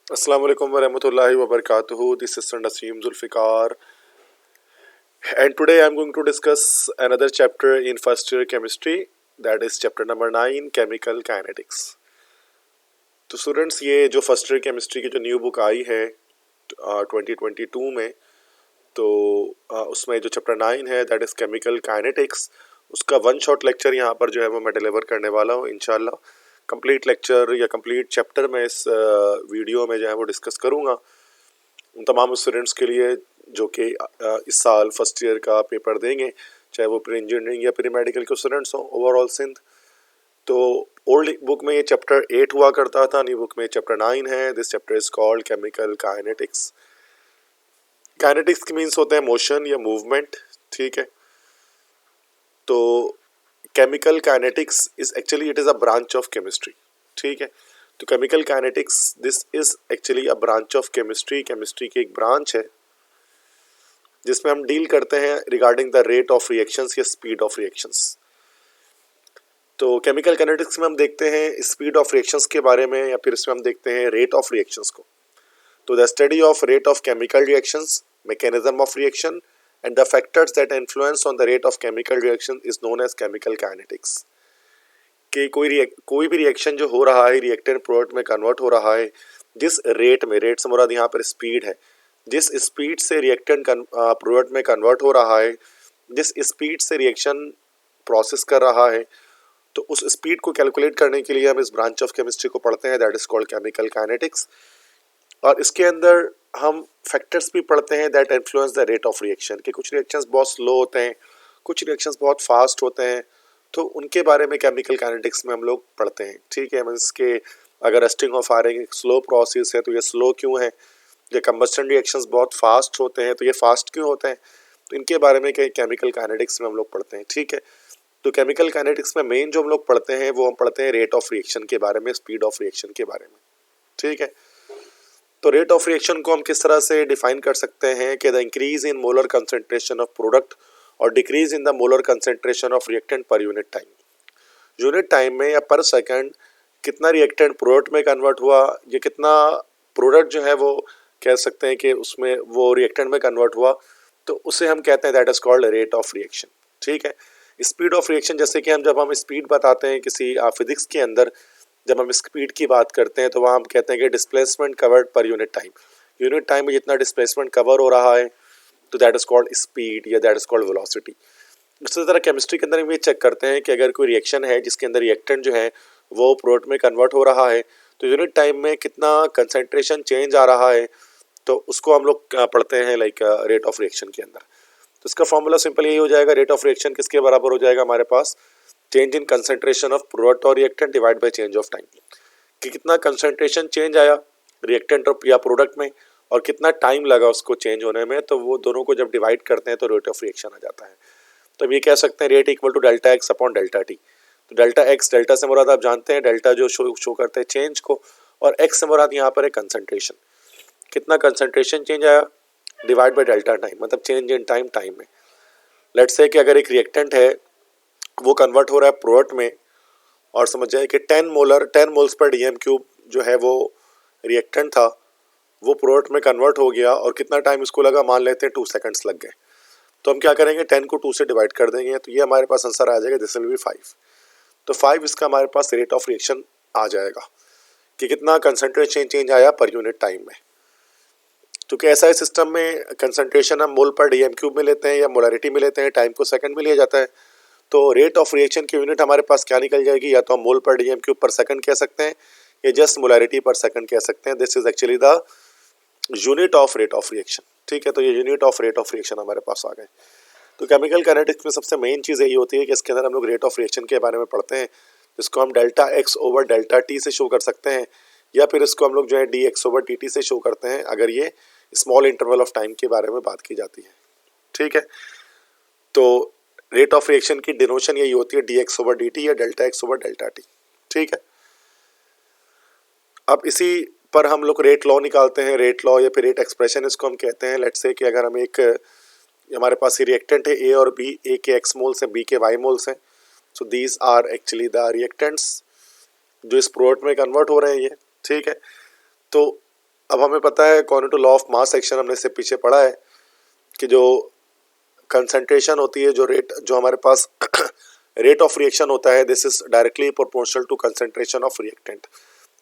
Assalamu alaikum warahmatullahi wabarakatuh. This is Naseem Zulfikar, and today I'm going to discuss another chapter in first year chemistry, that is chapter number 9, chemical kinetics. तो students, ये जो first year chemistry की जो new book आई है 2022 में, तो उसमें जो चैप्टर 9 है दैट इज़ केमिकल काइनेटिक्स, उसका वन शॉट लेक्चर यहाँ पर जो है वो मैं डिलीवर करने वाला हूँ इंशाल्लाह। कंप्लीट लेक्चर या कंप्लीट चैप्टर में इस वीडियो में जो है वो डिस्कस करूँगा उन तमाम स्टूडेंट्स के लिए जो कि इस साल फर्स्ट ईयर का पेपर देंगे, चाहे वो प्री इंजीनियरिंग या प्री मेडिकल के स्टूडेंट्स हों ओवरऑल सिंध। तो ओल्ड बुक में ये चैप्टर 8 हुआ करता था, न्यू बुक में चैप्टर 9 है। This chapter is called chemical kinetics. Kinetics के मीन्स होते हैं मोशन या मूवमेंट, ठीक है। तो chemical kinetics is actually it is a branch of chemistry, ठीक है। तो chemical kinetics this is actually a branch of chemistry, chemistry की एक ब्रांच है जिसमें हम डील करते हैं regarding the rate of reactions या स्पीड ऑफ रिएक्शंस। तो केमिकल काइनेटिक्स में हम देखते हैं स्पीड ऑफ रिएक्शंस के बारे में, या फिर इसमें हम देखते हैं रेट ऑफ रिएक्शंस को। तो the study of rate of chemical reactions, mechanism of reaction and the factors that influence on the rate of chemical reaction is known as chemical kinetics. कि कोई भी रिएक्शन जो हो रहा है रिएक्टेंट प्रोडक्ट में कन्वर्ट हो रहा है, जिस रेट में, रेट से मुराद यहाँ पर स्पीड है, जिस स्पीड से रिएक्टेंट प्रोडक्ट में कन्वर्ट हो रहा है, जिस स्पीड से रिएक्शन प्रोसेस कर रहा है, तो उस स्पीड को कैलकुलेट करने के लिए हम इस ब्रांच ऑफ केमिस्ट्री को पढ़ते हैं, that is called chemical kinetics. और इसके अंदर हम फैक्टर्स भी पढ़ते हैं that influence the rate of reaction, कि कुछ रिएक्शंस बहुत स्लो होते हैं, कुछ रिएक्शंस बहुत फास्ट होते हैं, तो उनके बारे में केमिकल काइनेटिक्स में हम लोग पढ़ते हैं, ठीक है। मीन्स के अगर रस्टिंग ऑफ फायरिंग एक स्लो प्रोसेस है तो ये स्लो क्यों है, ये कंबस्टन रिएक्शंस बहुत फास्ट होते हैं तो ये फास्ट क्यों होते हैं, तो इनके बारे में केमिकल काइनेटिक्स में हम लोग पढ़ते हैं, ठीक है। तो केमिकल काइनेटिक्स में मेन जो हम लोग पढ़ते हैं वो हम पढ़ते हैं रेट ऑफ रिएक्शन के बारे में, स्पीड ऑफ रिएक्शन के बारे में, ठीक है। तो रेट ऑफ रिएक्शन को हम किस तरह से डिफाइन कर सकते हैं कि the increase in molar concentration of product और decrease in the molar concentration of reactant per unit time. Unit time में या पर सेकंड कितना रिएक्टेंट प्रोडक्ट में कन्वर्ट हुआ, या कितना प्रोडक्ट जो है वो कह सकते हैं कि उसमें वो रिएक्टेंट में कन्वर्ट हुआ, तो उसे हम कहते हैं that is called rate of reaction, ठीक है। स्पीड ऑफ रिएक्शन, जैसे कि जब हम स्पीड बताते हैं किसी फिजिक्स के अंदर, जब हम स्पीड की बात करते हैं तो वहाँ हम कहते हैं कि डिस्प्लेसमेंट कवर्ड पर यूनिट टाइम, यूनिट टाइम में जितना डिस्प्लेसमेंट कवर हो रहा है तो दैट इज कॉल्ड स्पीड या दैट इज कॉल्ड वेलोसिटी। इसी तरह केमिस्ट्री के अंदर हम ये चेक करते हैं कि अगर कोई रिएक्शन है जिसके अंदर रिएक्टेंट जो है वो प्रोडक्ट में कन्वर्ट हो रहा है, तो यूनिट टाइम में कितना कंसंट्रेशन चेंज आ रहा है, तो उसको हम लोग पढ़ते हैं लाइक रेट ऑफ रिएक्शन के अंदर। तो इसका फॉर्मूला सिंपल यही हो जाएगा, रेट ऑफ रिएक्शन किसके बराबर हो जाएगा हमारे पास, change in concentration of product और reactant divide by change of time, कि कितना कंसंट्रेशन चेंज आया रिएक्टेंट या प्रोडक्ट में और कितना टाइम लगा उसको चेंज होने में, तो वो दोनों को जब डिवाइड करते हैं तो रेट ऑफ रिएक्शन आ जाता है। तो अब ये कह सकते हैं rate equal to delta X upon delta T. तो डेल्टा एक्स, डेल्टा से मुराद आप जानते हैं डेल्टा जो शो करते हैं चेंज को, और एक्स से मुराद यहाँ पर है कंसंट्रेशन, कितना कंसंट्रेशन चेंज आया डिवाइड बाय डेल्टा टाइम, मतलब चेंज इन टाइम, टाइम में। लेट्स से कि अगर एक रिएक्टेंट है वो कन्वर्ट हो रहा है प्रोडक्ट में, और समझ जाए कि 10 मोल्स पर डीएम क्यूब जो है वो रिएक्टेंट था, वो प्रोडक्ट में कन्वर्ट हो गया, और कितना टाइम इसको लगा, मान लेते हैं 2 सेकंड्स लग गए। तो हम क्या करेंगे, 10 को 2 से डिवाइड कर देंगे, तो ये हमारे पास आंसर आ जाएगा, दिस विल बी 5। तो 5 इसका हमारे पास रेट ऑफ रिएक्शन आ जाएगा कि कितना कंसंट्रेशन चेंज आया पर यूनिट टाइम में। तो क्या ऐसा है सिस्टम में कंसंट्रेशन हम मोल पर डीएम क्यूब में लेते हैं या मोलरिटी में लेते हैं, टाइम को सेकंड में लिया जाता है, तो रेट ऑफ रिएक्शन की यूनिट हमारे पास क्या निकल जाएगी, या तो हम मोल पर डीएम क्यूब पर सेकंड कह सकते हैं या जस्ट मोलरिटी पर सेकंड कह सकते हैं। This is actually the unit of rate of reaction, ठीक है। तो ये unit of rate of reaction हमारे पास आ गए। तो केमिकल काइनेटिक्स में सबसे मेन चीज़ यही होती है कि इसके अंदर हम लोग रेट ऑफ रिएक्शन के बारे में पढ़ते हैं, जिसको हम delta X over delta T से शो कर सकते हैं, या फिर इसको हम लोग जो है D X over T T से शो करते हैं अगर ये स्मॉल इंटरवल ऑफ टाइम के बारे में बात की जाती है, ठीक है। तो रेट ऑफ रिएक्शन की डिनोशन यही होती है D X over D T या delta X over delta T, ठीक है। अब इसी पर हम लोग रेट लॉ निकालते हैं, रेट लॉ या फिर रेट एक्सप्रेशन इसको हम कहते हैं। लेट्स से कि अगर हम एक, हमारे पास ये रिएक्टेंट है ए और बी, ए के एक्स मोल्स हैं, बी के वाई मोल्स हैं, so these are actually the reactants जो इस प्रोडक्ट में कन्वर्ट हो रहे हैं ये, ठीक है। तो अब हमें पता है according to law of mass section, हमने इससे पीछे पढ़ा है कि जो कंसंट्रेशन होती है, जो हमारे पास रेट ऑफ रिएक्शन होता है, this is directly proportional to concentration of reactant.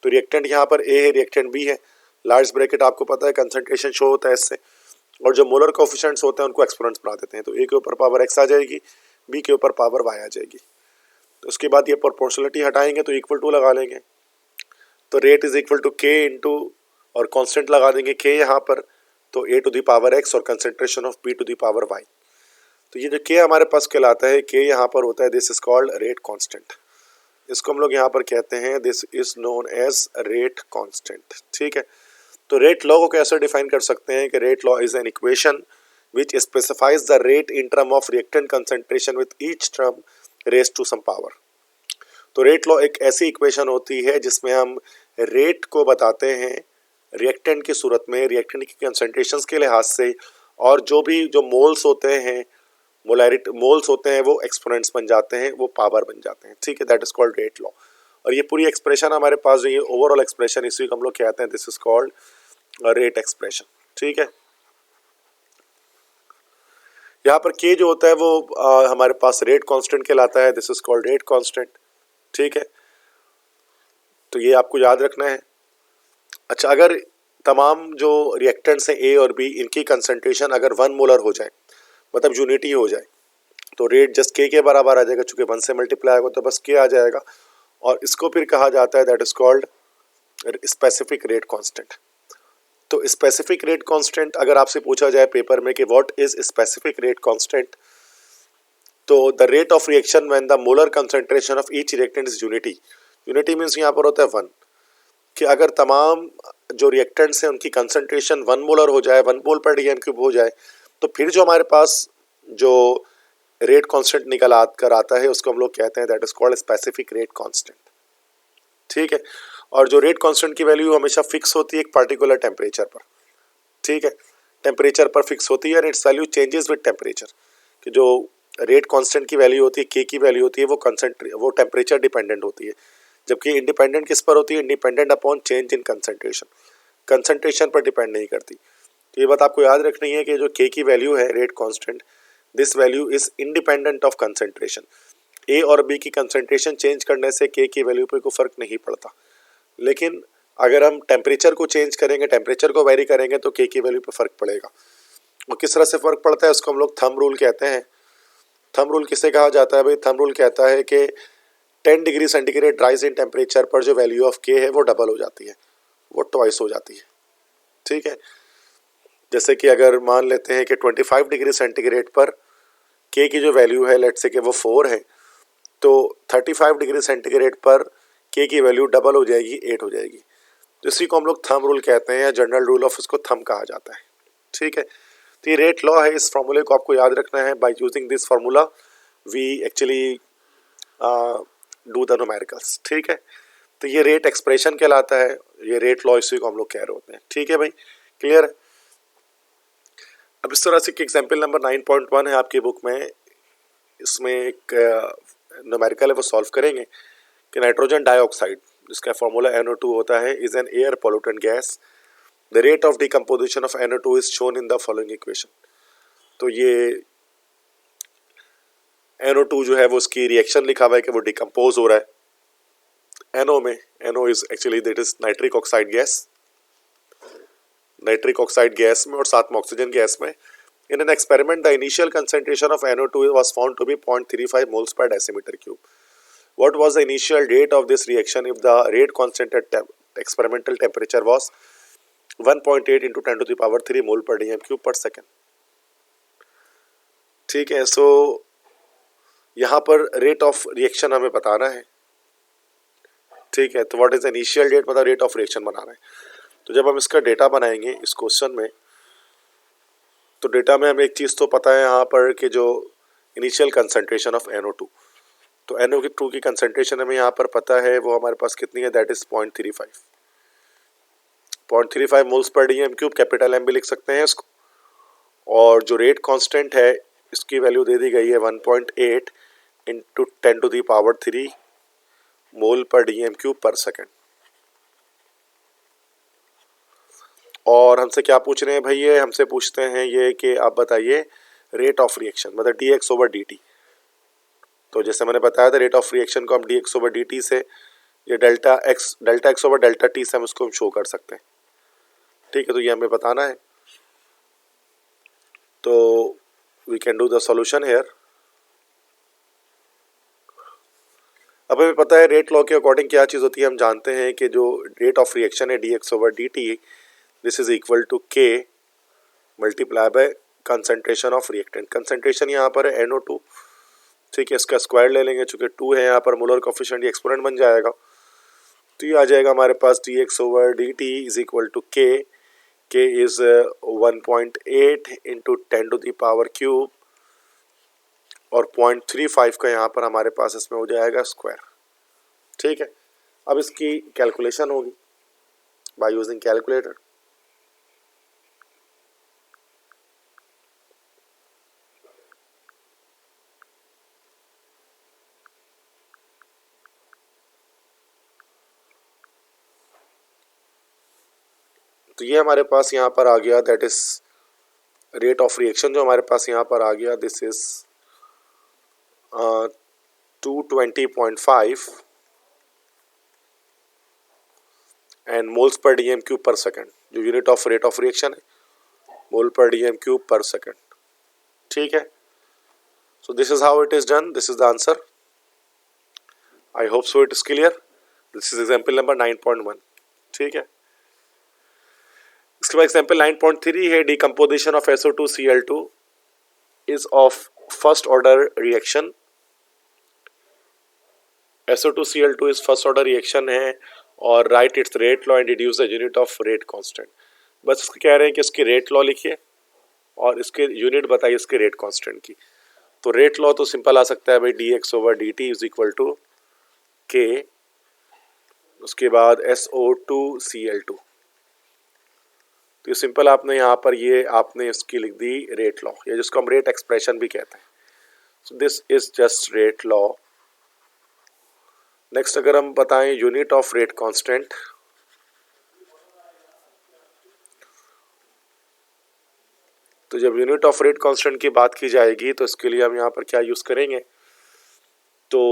तो रिएक्टेंट यहाँ पर ए है, रिएक्टेंट बी है, लार्ज ब्रैकेट आपको पता है कंसंट्रेशन शो होता है इससे, और जो मोलर कोफिशिएंट्स होते हैं उनको एक्सपोनेंट्स बना देते हैं। तो ए के ऊपर पावर एक्स आ जाएगी, बी के ऊपर पावर वाई आ जाएगी। तो उसके बाद ये प्रोपोर्शनलिटी हटाएंगे तो इक्वल टू लगा लेंगे, तो rate is equal to K into, और कांस्टेंट लगा देंगे के यहाँ पर, तो A to the power X और concentration of B to the power Y. तो ये जो के हमारे पास कहलाता है, के यहाँ पर होता है, this is called rate constant. इसको हम लोग यहाँ पर कहते हैं, this is known as rate constant. ठीक है, तो रेट लॉ को कैसे डिफाइन कर सकते हैं कि rate law is an equation which specifies the rate in term of reactant concentration with each term raise to some power. तो रेट लॉ एक ऐसी इक्वेशन होती है जिसमें हम रेट को बताते हैं रिएक्टेंट की सूरत में, रिएक्टेंट की कंसंट्रेशंस के लिहाज से, और जो भी जो मोल्स होते हैं, मोल्स होते हैं, वो एक्सपोनेंट्स बन जाते हैं, वो पावर बन जाते हैं। ठीक है, that is called rate law. और ये पूरी एक्सप्रेशन हमारे पास जो ये ओवरऑल एक्सप्रेशन, इसी को हम लोग कहते हैं, this is called rate expression. ठीक है, यहाँ पर के जो होता है वो हमारे पास रेट कांस्टेंट कहलाता है, this is called rate constant. ठीक है, तो ये आपको याद रखना है। अच्छा, अगर तमाम जो रिएक्टेंट्स हैं ए और बी, इनकी कंसंट्रेशन अगर 1 मोलर हो जाए, मतलब यूनिटी हो जाए, तो रेट जस्ट के बराबर आ जाएगा, चूंकि 1 से मल्टीप्लाई होगा तो बस के आ जाएगा, और इसको फिर कहा जाता है that is called specific rate constant. तो स्पेसिफिक रेट कांस्टेंट अगर आपसे पूछा जाए पेपर में कि what is specific rate constant, तो the rate of reaction when the molar concentration of each reactant is unity. Unity means यहाँ पर होता है 1, कि अगर तमाम जो रिएक्टेंट्स हैं उनकी कंसंट्रेशन 1 मोलर हो जाए, 1 मोल पर डीएम क्यूब हो जाए, तो फिर जो हमारे पास जो रेट कांस्टेंट निकल कर आता है उसको हम लोग कहते हैं that is called specific rate constant. ठीक है, और जो रेट कांस्टेंट की वैल्यू हमेशा फिक्स होती है एक पर्टिकुलर टेम्परेचर पर। ठीक है, टेम्परेचर पर फिक्स होती है, और it's value changes with temperature, कि जो रेट कांस्टेंट की वैल्यू होती है, के की वैल्यू होती है, वो टेम्परेचर डिपेंडेंट होती है, जबकि इंडिपेंडेंट किस पर होती है, independent upon change in concentration, concentration पर डिपेंड नहीं करती। तो ये बात आपको याद रखनी है कि जो के की वैल्यू है rate constant, this value is independent of concentration. A और बी की कंसंट्रेशन चेंज करने से के की वैल्यू पे कोई फर्क नहीं पड़ता, लेकिन अगर हम टेम्परेचर को चेंज करेंगे, टेम्परेचर को वेरी करेंगे, तो के की वैल्यू पे फर्क पड़ेगा। और किस तरह से फर्क पड़ता है उसको हम लोग थंब रूल कहते हैं। थंब रूल किसे कहा जाता है भाई? थंब रूल कहता है कि 10 degree centigrade rise in temperature पर जो वैल्यू ऑफ के है वो डबल हो जाती है, वो ट्वाइस हो जाती है। ठीक है, जैसे कि अगर मान लेते हैं कि 25 डिग्री सेंटीग्रेड पर के की जो वैल्यू है, लेट्स से कि वो 4 है, तो 35 डिग्री सेंटीग्रेड पर के की वैल्यू डबल हो जाएगी, 8 हो जाएगी। तो इसी को हम लोग थंब रूल कहते हैं, या जनरल रूल ऑफ इसको थंब कहा जाता है। ठीक है, तो ये रेट लॉ है, इस फॉर्मूले को आपको याद रखना है। By using this formula we actually do the numericals. ठीक है, तो ये रेट एक्सप्रेशन कहलाता है, ये रेट लॉ, इसी को हम लोग कह रहे होते हैं। ठीक है भाई, क्लियर है? अब इस तरह से एग्जाम्पल नंबर 9.1 है आपकी बुक में, इसमें एक न्यूमेरिकल है, वो सॉल्व करेंगे कि नाइट्रोजन डाइऑक्साइड, जिसका फॉर्मूला NO2 होता है, is an air pollutant gas. The rate of decomposition of NO2 is shown in the following equation. तो ये NO2 जो है वो उसकी रिएक्शन लिखा हुआ है कि वो डिकम्पोज हो रहा है NO में। NO is actually that is nitric oxide gas, nitric oxide gas में और साथ में ऑक्सीजन गैस में। In an experiment, the initial concentration of NO2 was found to be 0.35 moles per decimeter cube. What was the initial rate of this reaction if the rate constant at experimental temperature was 1.8 into 10 to the power 3 mole per dm cube per second? ठीक है, सो यहाँ पर rate of reaction हमें बताना है। ठीक है, तो व्हाट इज इनिशियल रेट, मतलब रेट ऑफ रिएक्शन बनाना है। तो जब हम इसका डेटा बनाएंगे इस क्वेश्चन में, तो डेटा में हमें एक चीज़ तो पता है यहाँ पर कि जो इनिशियल कंसंट्रेशन ऑफ NO2, तो NO2 की कंसंट्रेशन हमें यहाँ पर पता है, वो हमारे पास कितनी है, that is 0.35 moles per DM cube, capital M भी लिख सकते हैं इसको। और जो रेट कांस्टेंट है इसकी वैल्यू दे दी गई है 1.8 इंटू 10 टू दी पावर 3 मोल पर डीएम क्यूब पर सेकेंड। और हमसे क्या पूछ रहे हैं भाई, ये हमसे पूछते हैं ये कि आप बताइए रेट ऑफ रिएक्शन, मतलब dx/dt। तो जैसे मैंने बताया था रेट ऑफ रिएक्शन को हम dx/dt से, ये डेल्टा x/dt से हम उसको शो कर सकते हैं। ठीक है, तो ये हमें बताना है। तो we can do the solution here. अब हमें पता है रेट लॉ के अकॉर्डिंग क्या चीज़ होती है, हम जानते हैं कि जो रेट ऑफ रिएक्शन है dx/dt, this is equal to k multiply by concentration of reactant. Concentration यहाँ पर है NO2, ठीक है, इसका स्क्वायर ले लेंगे, चूंकि 2 है यहाँ पर मोलर कोफिशिएंट, एक्सपोनेंट बन जाएगा। तो ये आ जाएगा हमारे पास dx/dt is equal to k is 1.8 into 10⁻³ और 0.35 का यहाँ पर हमारे पास इसमें हो जाएगा स्क्वायर। ठीक है, अब इसकी कैलकुलेशन होगी बाय यूजिंग कैलकुलेटर। तो ये हमारे पास यहाँ पर आ गया, that is rate of reaction जो हमारे पास यहाँ पर आ गया, दिस इज 220.5 एंड मोल्स पर dm³ पर सेकेंड, जो unit of rate of reaction है, मोल पर dm³ पर सेकेंड। ठीक है, so this is how it is done, this is the answer. I hope so it is clear. This is example number 9.1। ठीक है, इसके बाद एग्जाम्पल 9.3 है, decomposition of SO2Cl2 is of first order reaction. SO2Cl2 is first order reaction है और right it's rate law and deduce the unit of rate constant. बस इसको कह रहे हैं कि इसकी रेट लॉ लिखिए और इसके यूनिट बताइए इसके रेट कांस्टेंट की। तो रेट लॉ तो सिंपल आ सकता है भाई, dx/dt is equal to k, उसके बाद SO2Cl2। तो ये सिंपल आपने यहाँ पर ये आपने इसकी लिख दी रेट लॉ, या जिसको हम रेट एक्सप्रेशन भी कहते हैं। So this is just rate law. Next अगर हम बताएं यूनिट ऑफ रेट कांस्टेंट, तो जब यूनिट ऑफ रेट कांस्टेंट की बात की जाएगी तो इसके लिए हम यहाँ पर क्या यूज करेंगे। तो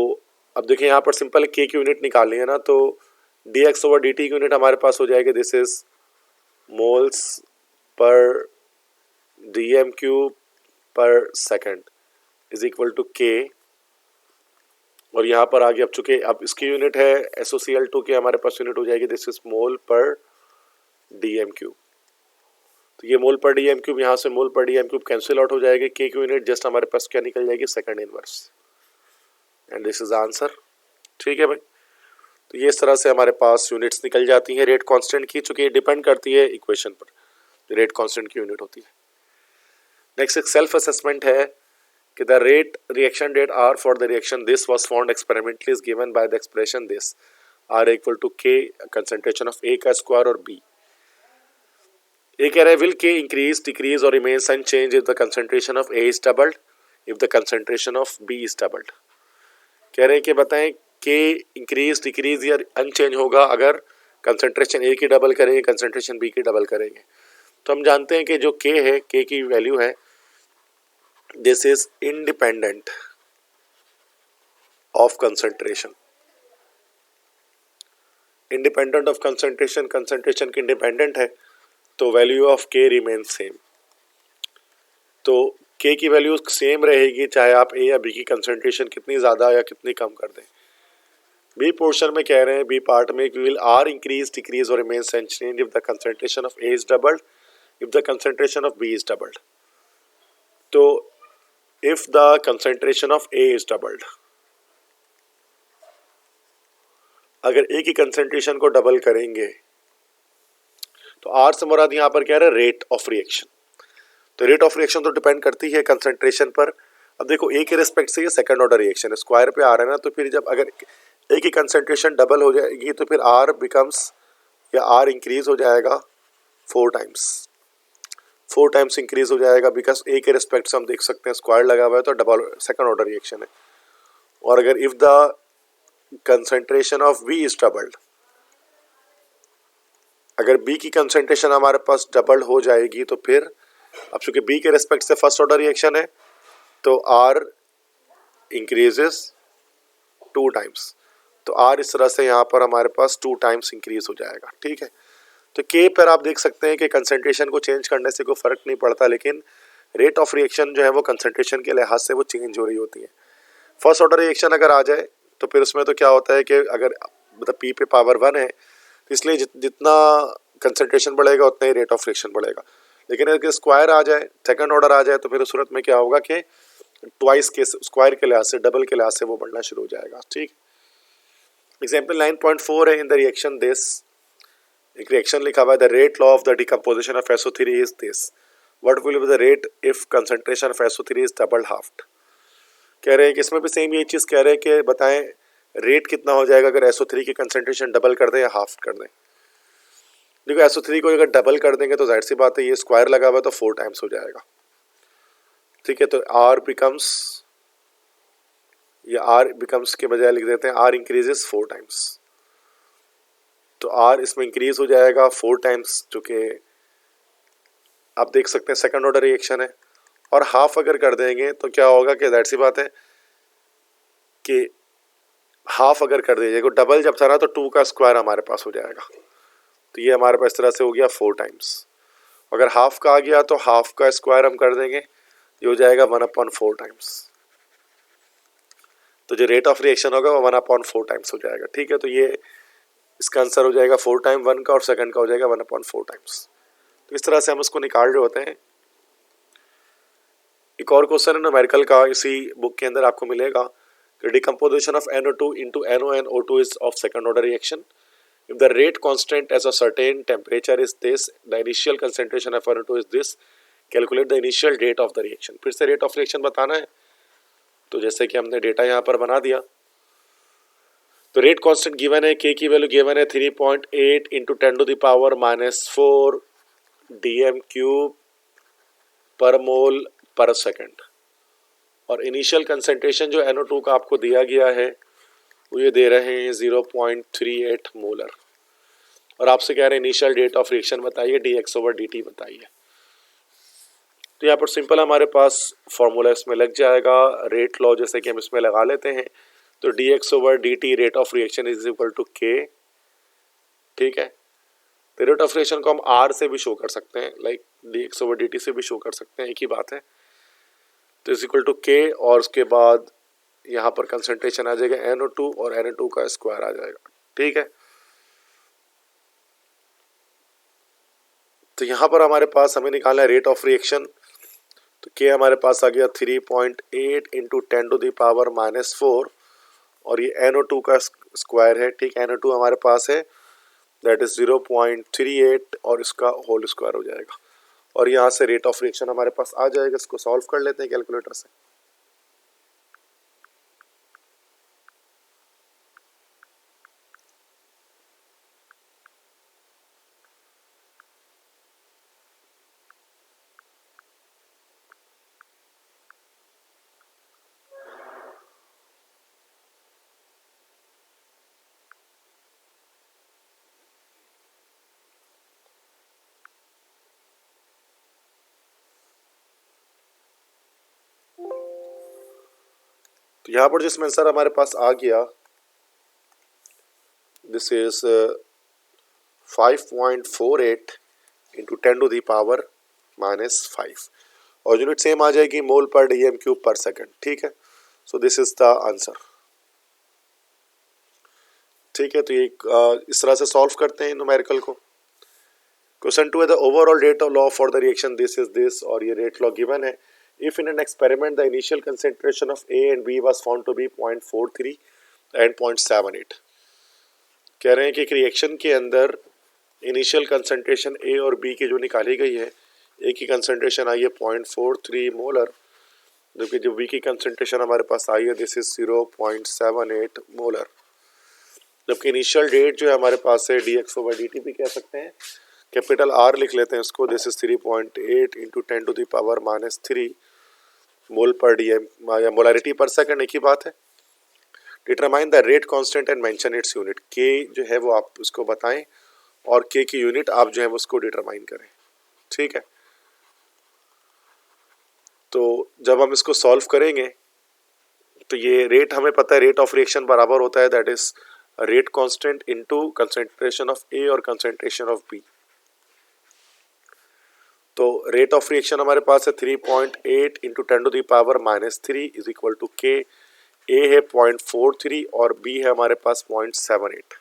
अब देखिए यहाँ पर सिंपल k की यूनिट निकालनी है ना, तो dx/dt की यूनिट हमारे पास हो जाएगी, दिस इज मोल्स पर dm³ पर second is equal to k। और यहाँ पर आगे अब चूंकि अब इसकी यूनिट है SOCl2 की, हमारे पास यूनिट हो जाएगी, दिस इज मोल पर dm³। तो ये मोल पर dm³ यहाँ से मोल पर dm³ कैंसिल आउट हो जाएगी, k की यूनिट जस्ट हमारे पास क्या निकल जाएगी, second inverse, and this is answer. ठीक है भाई, तो ये इस तरह से हमारे पास यूनिट्स निकल जाती हैं रेट कांस्टेंट की, चूंकि ये डिपेंड करती है इक्वेशन पर, रेट कांस्टेंट की यूनिट होती है। नेक्स्ट एक सेल्फ असेसमेंट है कि the rate reaction rate R for the reaction this was found experimentally is given by the expression this R equal to K concentration of A का square और B। ये कह रहा है विल K इंक्रीज डिक्रीज और remains unchanged if the concentration of A is doubled if the concentration of B is doubled. कह रहे हैं कि बताएं K इंक्रीज डिक्रीज या अनचेंज होगा अगर कंसंट्रेशन A की डबल करेंगे, कंसंट्रेशन B की डबल करेंगे। तो हम जानते हैं कि जो K है, K की वैल्यू है, this is independent of concentration. Independent of concentration, concentration की इंडिपेंडेंट है, तो value of K remain same. तो K की वैल्यू सेम रहेगी चाहे आप A या B की कंसंट्रेशन कितनी ज़्यादा या कितनी कम कर दें। बी पोर्शन में कह रहे हैं, बी पार्ट में, विल R इंक्रीज डिक्रीज और remains unchanged if the concentration of A is doubled if the concentration of B is doubled. तो if the concentration of A is doubled, अगर A की concentration को double करेंगे तो R से मुराद यहाँ पर क्या है, रेट ऑफ रिएक्शन। तो रेट ऑफ रिएक्शन तो डिपेंड करती है कंसंट्रेशन पर। अब देखो A के रिस्पेक्ट से ये सेकंड ऑर्डर रिएक्शन है, स्क्वायर पे आ रहा है ना, तो फिर जब अगर A की कंसंट्रेशन डबल हो जाएगी तो फिर R बिकम्स, या R इंक्रीज हो जाएगा 4 टाइम्स इंक्रीज हो जाएगा, बिकॉज A के रिस्पेक्ट से हम देख सकते हैं स्क्वायर लगा हुआ है तो डबल सेकंड ऑर्डर रिएक्शन है। और अगर if the concentration of B is doubled, अगर बी की कंसंट्रेशन हमारे पास डबल हो जाएगी तो फिर अब चूंकि बी के रिस्पेक्ट से फर्स्ट ऑर्डर रिएक्शन है तो आर इंक्रीजेस 2 टाइम्स, तो आर इस तरह से यहाँ पर हमारे पास 2 टाइम्स इंक्रीज हो जाएगा। ठीक है, तो के पर आप देख सकते हैं कि कंसंट्रेशन को चेंज करने से कोई फर्क नहीं पड़ता, लेकिन रेट ऑफ रिएक्शन जो है वो कंसंट्रेशन के लिहाज से वो चेंज हो रही होती है। फर्स्ट ऑर्डर रिएक्शन अगर आ जाए तो फिर उसमें तो क्या होता है कि अगर मतलब पी पे पावर 1 है तो इसलिए जितना कंसंट्रेशन बढ़ेगा उतना ही रेट ऑफ रिएक्शन बढ़ेगा। लेकिन अगर स्क्वायर आ जाए, सेकंड ऑर्डर आ जाए, तो फिर उस सूरत में क्या होगा कि ट्वाइस के स्क्वायर के लिहाज से, डबल के लिहाज से वो बढ़ना शुरू हो जाएगा। ठीक, एग्जाम्पल 9.4 है, इन द रिएक्शन दिस, एक रिएक्शन लिखा हुआ है, the rate law of the decomposition of SO3 is this, what will be the rate if concentration of SO3 is double halved. कह रहे हैं कि इसमें भी सेम ये चीज़ कह रहे हैं कि बताएं रेट कितना हो जाएगा अगर SO3 की कंसंट्रेशन डबल कर दें या हाफ कर दें। देखो SO3 को अगर डबल कर देंगे तो जाहिर सी बात है ये स्क्वायर लगा हुआ है तो 4 टाइम्स हो जाएगा। ठीक है, तो R बिकम्स, या R बिकम्स के बजाय लिख देते हैं R इंक्रीजेस 4 टाइम्स, तो R इसमें इंक्रीज हो जाएगा 4 टाइम्स, जो कि आप देख सकते हैं सेकंड ऑर्डर रिएक्शन है। और हाफ अगर कर देंगे तो क्या होगा कि जाहिर सी बात है कि हाफ अगर कर दीजिएगा, डबल जब था ना तो 2 का स्क्वायर हमारे पास हो जाएगा, तो ये हमारे पास इस तरह से हो गया 4 टाइम्स। अगर हाफ का आ गया तो हाफ का स्क्वायर हम कर देंगे, ये हो जाएगा 1/4 टाइम्स, तो जो रेट ऑफ रिएक्शन होगा वो 1/4 टाइम्स हो जाएगा। ठीक है, तो ये इसका आंसर हो जाएगा 4 टाइम 1 का, और सेकंड का हो जाएगा 1/4 टाइम्स। तो इस तरह से हम उसको निकाल रहे होते हैं। एक और क्वेश्चन है न्यूमेरिकल का, इसी बुक के अंदर आपको मिलेगा कि decomposition of NO2 into NONO2 is of second order reaction. If the rate constant as a certain temperature is this, the initial concentration of NO2 is this, calculate the initial rate of the reaction. फिर से rate of reaction बताना है, तो जैसे कि हमने data यहाँ पर बना दिया, तो रेट कांस्टेंट गिवन है, के की वैल्यू गिवन है 3.8 इंटू 10⁻⁻⁴ dm³ पर मोल पर सेकंड, और इनिशियल कंसंट्रेशन जो NO2 का आपको दिया गया है वो ये दे रहे हैं 0.38 मोलर, और आपसे कह रहे हैं इनिशियल रेट ऑफ रिएक्शन बताइए, dx/dt बताइए। तो यहाँ पर सिंपल हमारे पास फॉर्मूला इसमें लग जाएगा, रेट लॉ जैसे कि हम इसमें लगा लेते हैं, तो dx/dt rate of reaction is equal to k। ठीक है, तो रेट ऑफ रिएक्शन को हम r से भी शो कर सकते हैं, लाइक dx/dt से भी शो कर सकते हैं, एक ही बात है। तो इज इक्वल टू k, और उसके बाद यहाँ पर कंसंट्रेशन आ जाएगा NO2 और Na2 का स्क्वायर आ जाएगा। ठीक है, तो यहाँ पर हमारे पास हमें निकालना है रेट ऑफ रिएक्शन, तो k हमारे पास आ गया 3.8 इंटू 10⁻⁻⁴, और ये NO2 का स्क्वायर है। ठीक, NO2 हमारे पास है, दैट इज 0.38, और इसका होल स्क्वायर हो जाएगा, और यहाँ से रेट ऑफ रिएक्शन हमारे पास आ जाएगा। इसको सॉल्व कर लेते हैं कैलकुलेटर से। तो यहाँ पर जिसमें आंसर हमारे पास आ गया, दिस इज 5.48 इंटू 10⁻⁻⁵, और यूनिट सेम आ जाएगी मोल पर dm³ पर सेकंड। ठीक है, so this is the answer. ठीक है, तो ये इस तरह से सॉल्व करते हैं न्यूमेरिकल को। क्वेश्चन 2 है, the overall rate of law for the reaction this is this, और ये रेट लॉ गिवन है। If in an experiment the initial concentration of A and B was found to be 0.43 and 0.78। कह रहे हैं कि एक reaction के अंदर इनिशियल कंसंट्रेशन A और B की जो निकाली गई है, A की कंसंट्रेशन आई है 0.43 मोलर, जबकि जो B की कंसंट्रेशन हमारे पास आई है दिस इज 0.78 मोलर, जबकि इनिशियल रेट जो है हमारे पास है dx/dt भी कह सकते हैं, कैपिटल R लिख लेते हैं इसको, दिस इज 3.8 इंटू 10⁻⁻³ मोल पर dm या मोलारिटी पर सेकंड, एक ही बात है। Determine the rate constant and mention its unit, k जो है वो आप उसको बताएं और के की यूनिट आप जो है उसको डिटरमाइन करें। ठीक है, तो जब हम इसको सॉल्व करेंगे तो ये रेट हमें पता है, रेट ऑफ रिएक्शन बराबर होता है that is rate constant into concentration of A और कंसंट्रेशन ऑफ बी। तो रेट ऑफ रिएक्शन हमारे पास है 3.8 इंटू 10⁻³ इज इक्वल टू के। ए है 0.43 और बी है हमारे पास 0.78।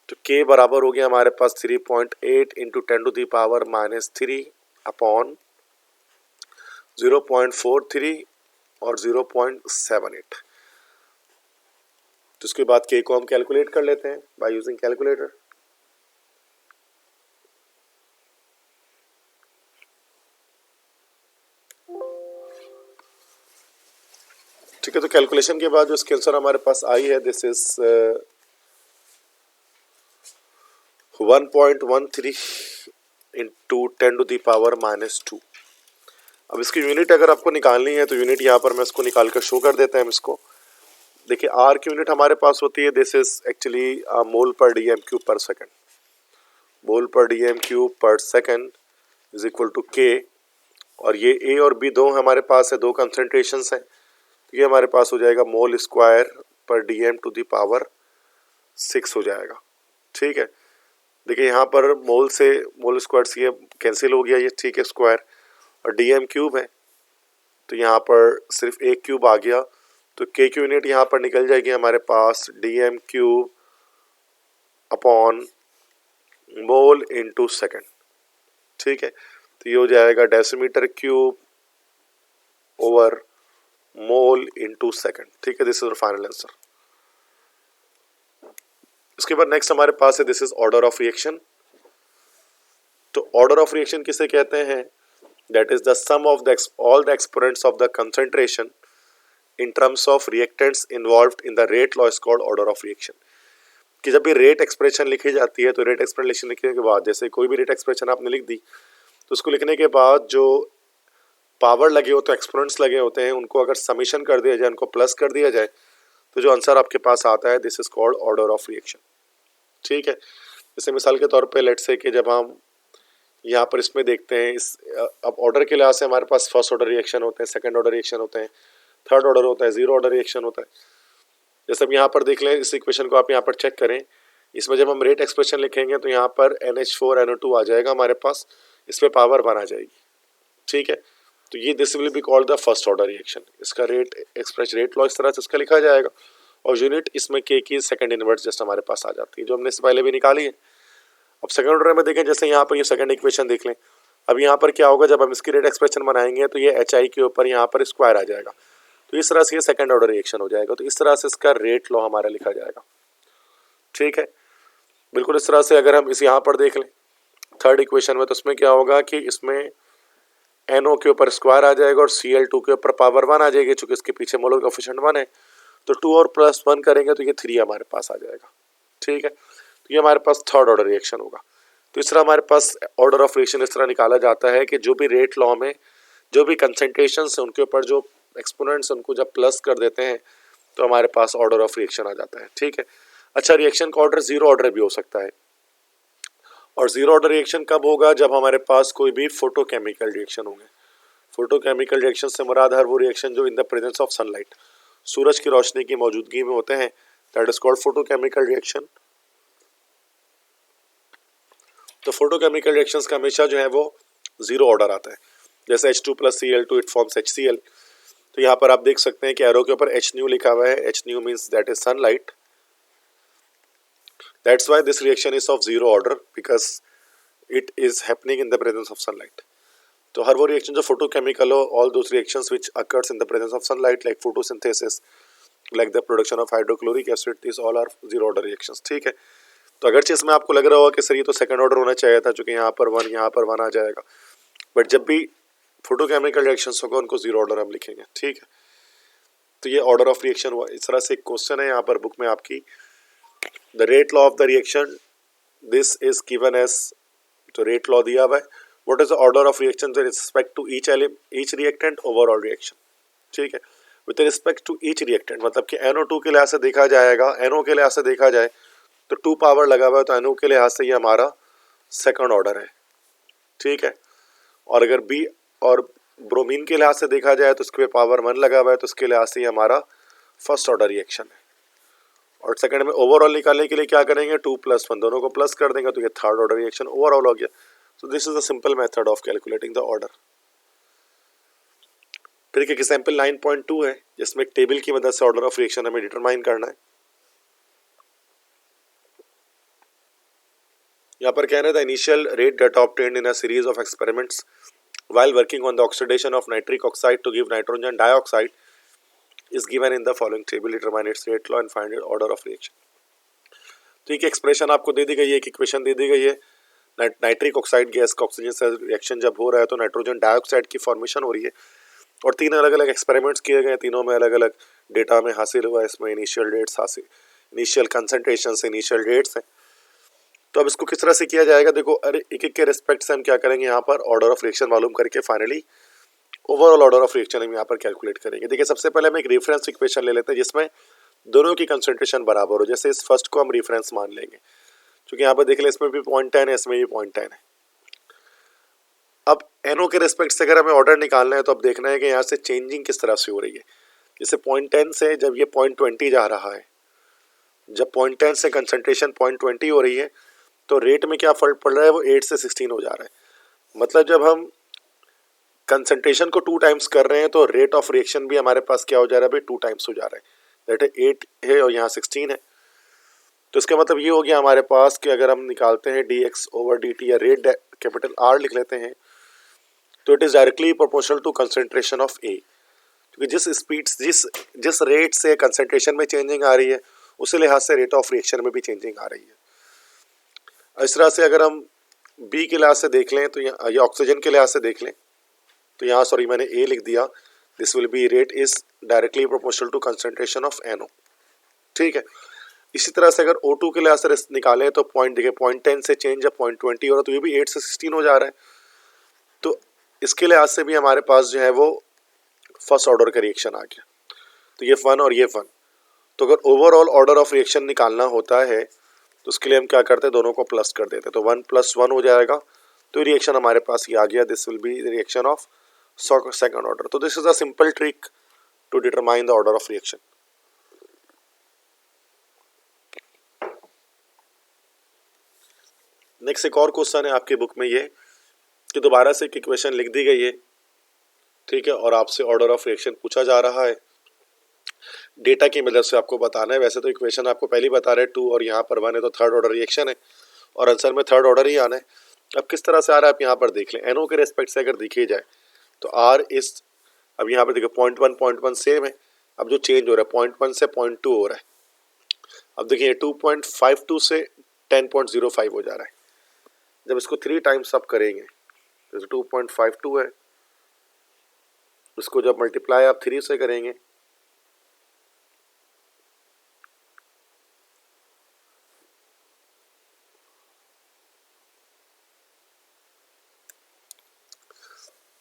तो के बराबर हो गया हमारे पास 3.8 इंटू 10⁻³ अपॉन 0.43 और 0.78। तो उसके बाद के को हम कैलकुलेट कर लेते हैं बाय यूजिंग कैलकुलेटर। ठीक है, तो कैलकुलेशन के बाद जो इसकी आंसर हमारे पास आई है दिस इज 1.13 इंटू 10⁻²। अब इसकी यूनिट अगर आपको निकालनी है तो यूनिट यहाँ पर मैं इसको निकाल कर शो कर देते हैं हम इसको। देखिए आर की यूनिट हमारे पास होती है दिस इज एक्चुअली मोल पर डी एम क्यूब पर सेकेंड। मोल पर डी एम क्यूब पर सेकेंड इज इक्वल टू के, और ये ए और बी दो हमारे पास है, दो कंसंट्रेशंस हैं, तो ये हमारे पास हो जाएगा मोल स्क्वायर पर D M to the power 6 हो जाएगा। ठीक है, देखिए यहाँ पर मोल से मोल स्क्वायर से ये कैंसिल हो गया ये, ठीक है, स्क्वायर और डी एम क्यूब है तो यहाँ पर सिर्फ एक क्यूब आ गया, तो के की यूनिट यहाँ पर निकल जाएगी हमारे पास D M cube upon mole into second. ठीक है, तो ये हो जाएगा decimetre cube over mole into second. ठीक है, दिस इज फाइनल आंसर। इसके बाद नेक्स्ट हमारे पास है this is order of reaction. तो ऑर्डर ऑफ रिएक्शन किसे कहते हैं? That is the sum of the all the exponents of the concentration in terms of reactants involved in the rate law is called order of reaction. कि जब भी rate expression लिखी जाती है तो रेट एक्सप्रेशन लिखने के बाद, जैसे कोई भी रेट एक्सप्रेशन आपने लिख दी तो उसको लिखने के बाद जो पावर लगे होते हैं, एक्सपोनेंट्स लगे होते हैं, उनको अगर समीशन कर दिया जाए, उनको प्लस कर दिया जाए, तो जो आंसर आपके पास आता है this is called order of reaction. ठीक है, जैसे मिसाल के तौर पे लेट्स से कि जब हम यहाँ पर इसमें देखते हैं इस अब ऑर्डर के लिहाज से हमारे पास फर्स्ट ऑर्डर रिएक्शन होते हैं, सेकंड ऑर्डर रिएक्शन होते हैं, थर्ड ऑर्डर होता है, जीरो ऑर्डर रिएक्शन होता है। जैसे हम यहाँ पर देख लें, इस इक्वेशन को आप यहाँ पर चेक करें, इसमें जब हम रेट एक्सप्रेशन लिखेंगे तो यहाँ पर NH4 NO2 आ जाएगा हमारे पास, इस पर पावर बन आ जाएगी। ठीक है, तो ये this will be called the first order reaction. इसका रेट एक्सप्रेस रेट लॉ इस तरह से इसका लिखा जाएगा, और यूनिट इसमें के की सेकंड इनवर्स जस्ट हमारे पास आ जाती है, जो हमने इससे पहले भी निकाली है। अब सेकंड ऑर्डर में देखें, जैसे यहाँ पर ये सेकंड इक्वेशन देख लें, अब यहाँ पर क्या होगा, जब हम इसकी रेट एक्सप्रेशन बनाएंगे तो ये HI के ऊपर यहाँ पर स्क्वायर आ जाएगा, तो इस तरह से ये सेकंड ऑर्डर रिएक्शन हो जाएगा। तो इस तरह से इसका रेट लॉ हमारा लिखा जाएगा। ठीक है, बिल्कुल इस तरह से अगर हम इस यहाँ पर देख लें थर्ड इक्वेशन में, तो इसमें क्या होगा कि इसमें NO के ऊपर स्क्वायर आ जाएगा और Cl2 के ऊपर पावर 1 आ जाएगी, चूंकि इसके पीछे मोलर कोएफिशिएंट 1 है, तो 2 और प्लस 1 करेंगे तो ये 3 हमारे पास आ जाएगा। ठीक है, तो ये हमारे पास थर्ड ऑर्डर रिएक्शन होगा। तो इस तरह हमारे पास ऑर्डर ऑफ रिएक्शन इस तरह निकाला जाता है कि जो भी रेट लॉ में जो भी कंसंट्रेशंस है उनके ऊपर जो एक्सपोनेंट्स उनको जब प्लस कर देते हैं तो हमारे पास ऑर्डर ऑफ रिएक्शन आ जाता है। ठीक है, अच्छा, रिएक्शन का ऑर्डर जीरो ऑर्डर भी हो सकता है, और जीरो ऑर्डर रिएक्शन कब होगा? जब हमारे पास कोई भी फोटोकेमिकल रिएक्शन होंगे। फोटोकेमिकल रिएक्शन से मुराद हर वो रिएक्शन जो in the presence of sunlight, सूरज की रोशनी की मौजूदगी में होते हैं, that is called photochemical reaction. तो फोटोकेमिकल रिएक्शंस का हमेशा जो है वो जीरो ऑर्डर आता है। जैसे H2 + Cl2 it forms HCl। तो यहाँ पर आप देख सकते हैं कि एरो के ऊपर H न्यू लिखा हुआ है। H nu means that is sunlight. That's why this reaction is of zero order because it is happening in the presence of sunlight. तो हर वो रिएक्शन जो फोटोकेमिकल हो, all those reactions which occurs in the presence of sunlight like photosynthesis, like the production of hydrochloric acid, this all are zero order reactions. ठीक है, तो अगरचे इसमें आपको लग रहा होगा कि सर ये तो सेकंड ऑर्डर होना चाहिए था, चूंकि यहाँ पर 1 यहाँ पर 1 आ जाएगा, बट जब भी फोटोकेमिकल रिएक्शंस होगा उनको जीरो ऑर्डर हम लिखेंगे। ठीक है, तो ये ऑर्डर ऑफ रिएक्शन हुआ। इस तरह से एक क्वेश्चन है यहाँ पर बुक में आपकी, the rate law of the reaction this is given as, तो रेट लॉ दिया हुआ है, what is the order of reaction with respect to each reactant overall reaction. ठीक है, with respect to each reactant मतलब कि NO2 के लिहाज से देखा जाएगा, NO के लिहाज से देखा जाए तो 2 पावर लगा हुआ है, तो NO के लिहाज से ये हमारा सेकंड ऑर्डर है, ठीक है। और अगर B और ब्रोमीन के लिहाज से देखा जाए तो इसके पावर 1 लगा हुआ है, तो इसके लिहाज से ये हमारा फर्स्ट ऑर्डर रिएक्शन है। और सेकंड में ओवरऑल निकालने के लिए क्या करेंगे, 2 + 1 दोनों को प्लस कर देंगे, तो ये थर्ड ऑर्डर रिएक्शन ओवरऑल हो गया। So this is the simple method of calculating the order. फिर एक एग्जाम्पल 9.2 है, जिसमें एक टेबल की मदद से ऑर्डर ऑफ रिएक्शन हमें डिटरमाइन करना है। यहाँ पर कह रहे थे initial rate data obtained in a series of experiments while working on the oxidation of nitric oxide to give nitrogen dioxide is given in the following table. Determine its rate law and find its order of reaction. तो एक expression आपको दे दी गई है, एक equation दे दी गई है। Nitric oxide gas का oxygen से रिएक्शन जब हो रहा है तो नाइट्रोजन डाइऑक्साइड की फॉर्मेशन हो रही है, और 3 अलग अलग एक्सपेरिमेंट्स किए गए, तीनों में अलग अलग डेटा हमें हासिल हुआ है। इसमें इनिशियल डेट्स हासिल, इनिशियल कंसनट्रेशन से इनिशियल डेट्स हैं। तो अब इसको किस तरह से किया जाएगा, देखो अरे एक एक के रिस्पेक्ट से हम क्या करेंगे, यहाँ पर ऑर्डर ऑफ रिएक्शन मालूम करके finally overall order of reaction हम यहाँ पर कैलकुलेट करेंगे। देखिए सबसे पहले हम एक रेफरेंस इक्वेशन ले लेते हैं जिसमें दोनों की कंसंट्रेशन बराबर हो। जैसे इस फर्स्ट को हम रेफरेंस मान लेंगे, क्योंकि यहाँ पर देख ले इसमें भी 0.10 है, इसमें भी 0.10 है। अब NO के रिस्पेक्ट से अगर हमें ऑर्डर निकालना है तो अब देखना है कि यहाँ से चेंजिंग किस तरह से हो रही है। जैसे 0.10 से जब ये 0.20 जा रहा है, जब 0.10 से कंसंट्रेशन 0.20 हो रही है तो रेट में क्या फर्क पड़ रहा है, वो 8 से 16 हो जा रहा है। मतलब जब हम कंसंट्रेशन को 2 टाइम्स कर रहे हैं तो रेट ऑफ रिएक्शन भी हमारे पास क्या हो जा रहा है भाई, 2 टाइम्स हो जा रहा है। दैट है 8 है और यहाँ 16 है। तो इसका मतलब ये हो गया हमारे पास कि अगर हम निकालते हैं dx/dt या रेट कैपिटल R लिख लेते हैं तो it is directly proportional to concentration of A, क्योंकि जिस स्पीड जिस रेट से कंसंट्रेशन में चेंजिंग आ रही है उसी लिहाज से रेट ऑफ रिएक्शन में भी चेंजिंग आ रही है। इस तरह से अगर हम B के लिहाज से देख लें तो या ऑक्सीजन के लिहाज से देख लें तो यहाँ सॉरी मैंने A लिख दिया, this will be rate is directly proportional to concentration of NO, ठीक है। इसी तरह से अगर O2 के लिहाज से निकालें तो पॉइंट देखिए 0.10 से चेंज जब 0.20 हो रहा है तो ये भी 8 से 16 हो जा रहा है। तो इसके लिहाज से भी हमारे पास जो है वो फर्स्ट ऑर्डर का रिएक्शन आ गया। तो ये 1 और ये 1। तो अगर ओवरऑल ऑर्डर ऑफ रिएक्शन निकालना होता है तो उसके लिए हम क्या करते हैं, दोनों को प्लस कर देते हैं, तो 1 + 1 हो जाएगा। तो रिएक्शन हमारे पास ये आ गया, this will be the reaction of second order. तो this is a simple trick to determine the order of reaction. Next एक और क्वेश्चन है आपके बुक में ये कि दोबारा से एक इक्वेशन लिख दी गई है, ठीक है, और आपसे ऑर्डर ऑफ रिएक्शन पूछा जा रहा है। डेटा की मदद से आपको बताना है। वैसे तो इक्वेशन आपको पहले ही बता रहे हैं 2 और यहाँ पर 1 है तो थर्ड ऑर्डर रिएक्शन है और आंसर में थर्ड ऑर्डर ही आना है। अब किस तरह से आ रहा है आप यहाँ पर देख लें। NO के रेस्पेक्ट से अगर देखी जाए तो R इस, अब यहाँ पर देखो 0.1 सेम है। अब जो चेंज हो रहा है 0.1 से 0.2 हो रहा है। अब देखिए 2.52 से 10.05 हो जा रहा है। जब इसको 3 टाइम्स आप करेंगे जैसे 2.52 है, उसको जब मल्टीप्लाई आप 3 से करेंगे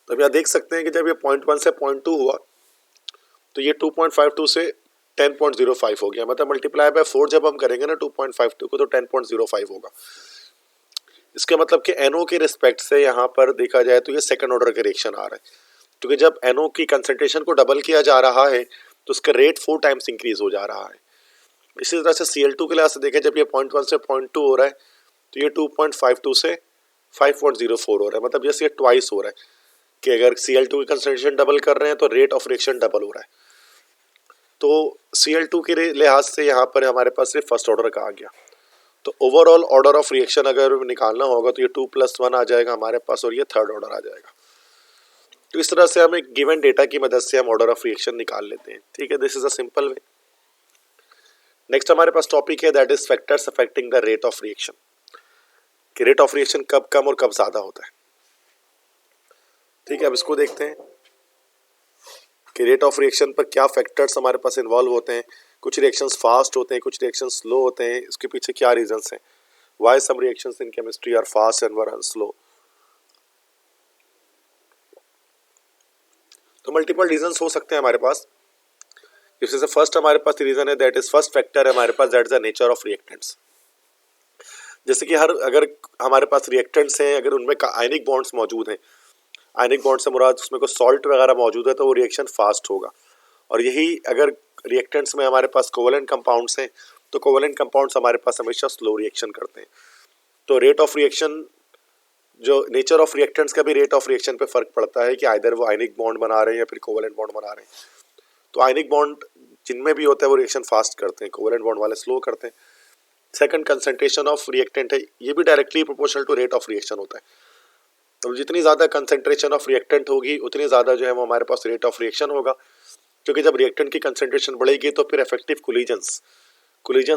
तो अब यहाँ देख सकते हैं कि जब ये 0.1 से 0.2 हुआ तो ये 2.52 से 10.05 हो गया। मतलब मल्टीप्लाई बाय 4 जब हम करेंगे ना 2.52 को तो 10.05 होगा। इसके मतलब कि NO के रिस्पेक्ट से यहाँ पर देखा जाए तो ये सेकंड ऑर्डर का रिएक्शन आ रहा है, क्योंकि जब NO की कंसंट्रेशन को डबल किया जा रहा है तो उसका रेट 4 टाइम्स इंक्रीज हो जा रहा है। इसी तरह से Cl2 के लिहाज से देखें, जब ये 0.1 से 0.2 हो रहा है तो ये 2.52 से 5.04 हो रहा है। मतलब जैसे ये ट्वाइस हो रहा है कि अगर Cl2 की कंसंट्रेशन डबल कर रहे हैं तो रेट ऑफ रिएक्शन डबल हो रहा है। तो Cl2 के लिहाज से यहाँ पर हमारे पास सिर्फ फर्स्ट ऑर्डर का आ गया। तो ओवरऑल ऑर्डर ऑफ रिएक्शन अगर निकालना होगा तो ये 2 + 1 आ जाएगा हमारे पास और ये थर्ड ऑर्डर आ जाएगा। तो इस तरह से हम एक गिवन डेटा की मदद से हम ऑर्डर ऑफ रिएक्शन निकाल लेते हैं, ठीक है। This is a simple way. Next हमारे पास टॉपिक है that is factors affecting the rate of reaction, कि रेट ऑफ रिएक्शन कब कम और कब ज्यादा होता है, ठीक है। अब इसको देखते हैं कि रेट ऑफ रिएक्शन पर क्या फैक्टर्स हमारे पास इन्वॉल्व होते हैं। कुछ रिएक्शंस फास्ट होते हैं, कुछ रिएक्शंस स्लो होते हैं। इसके पीछे क्या रीजंस हैं, why some reactions in chemistry are fast and were are slow. तो मल्टीपल रीजंस हो सकते हैं हमारे पास। इसमें से फर्स्ट हमारे पास रीजन है दैट इज फर्स्ट फैक्टर है हमारे पास that is the nature of reactants. जैसे कि अगर हमारे पास रिएक्टेंट्स हैं, अगर उनमें आयनिक बॉन्ड्स मौजूद हैं, आयनिक बॉन्ड से मुराद उसमें कोई सॉल्ट वगैरह मौजूद है, तो वो रिएक्शन फास्ट होगा। और यही अगर रिएक्टेंट्स में हमारे पास कोवेलेंट कंपाउंड्स हैं, तो कोवेलेंट कंपाउंड्स हमारे पास हमेशा स्लो रिएक्शन करते हैं। तो रेट ऑफ रिएक्शन, जो नेचर ऑफ रिएक्टेंट्स का भी रेट ऑफ रिएक्शन पे फर्क पड़ता है कि आइदर वो आयनिक बॉन्ड बना रहे हैं या फिर कोवेलेंट बॉन्ड बना रहे हैं। तो आयनिक बॉन्ड जिनमें भी होता है वो रिएक्शन फास्ट करते हैं, कोवेलेंट बॉन्ड वाले स्लो करते हैं। सेकंड, कंसंट्रेशन ऑफ रिएक्टेंट है, ये भी directly proportional to rate of reaction होता है। तो जितनी ज़्यादा कंसंट्रेशन ऑफ रिएक्टेंट होगी उतनी ज़्यादा जो है वो हमारे पास रेट ऑफ रिएक्शन होगा, क्योंकि जब रिएक्टेंट की कंसंट्रेशन बढ़ेगी तो फिर इफेक्टिव कोलिजन्स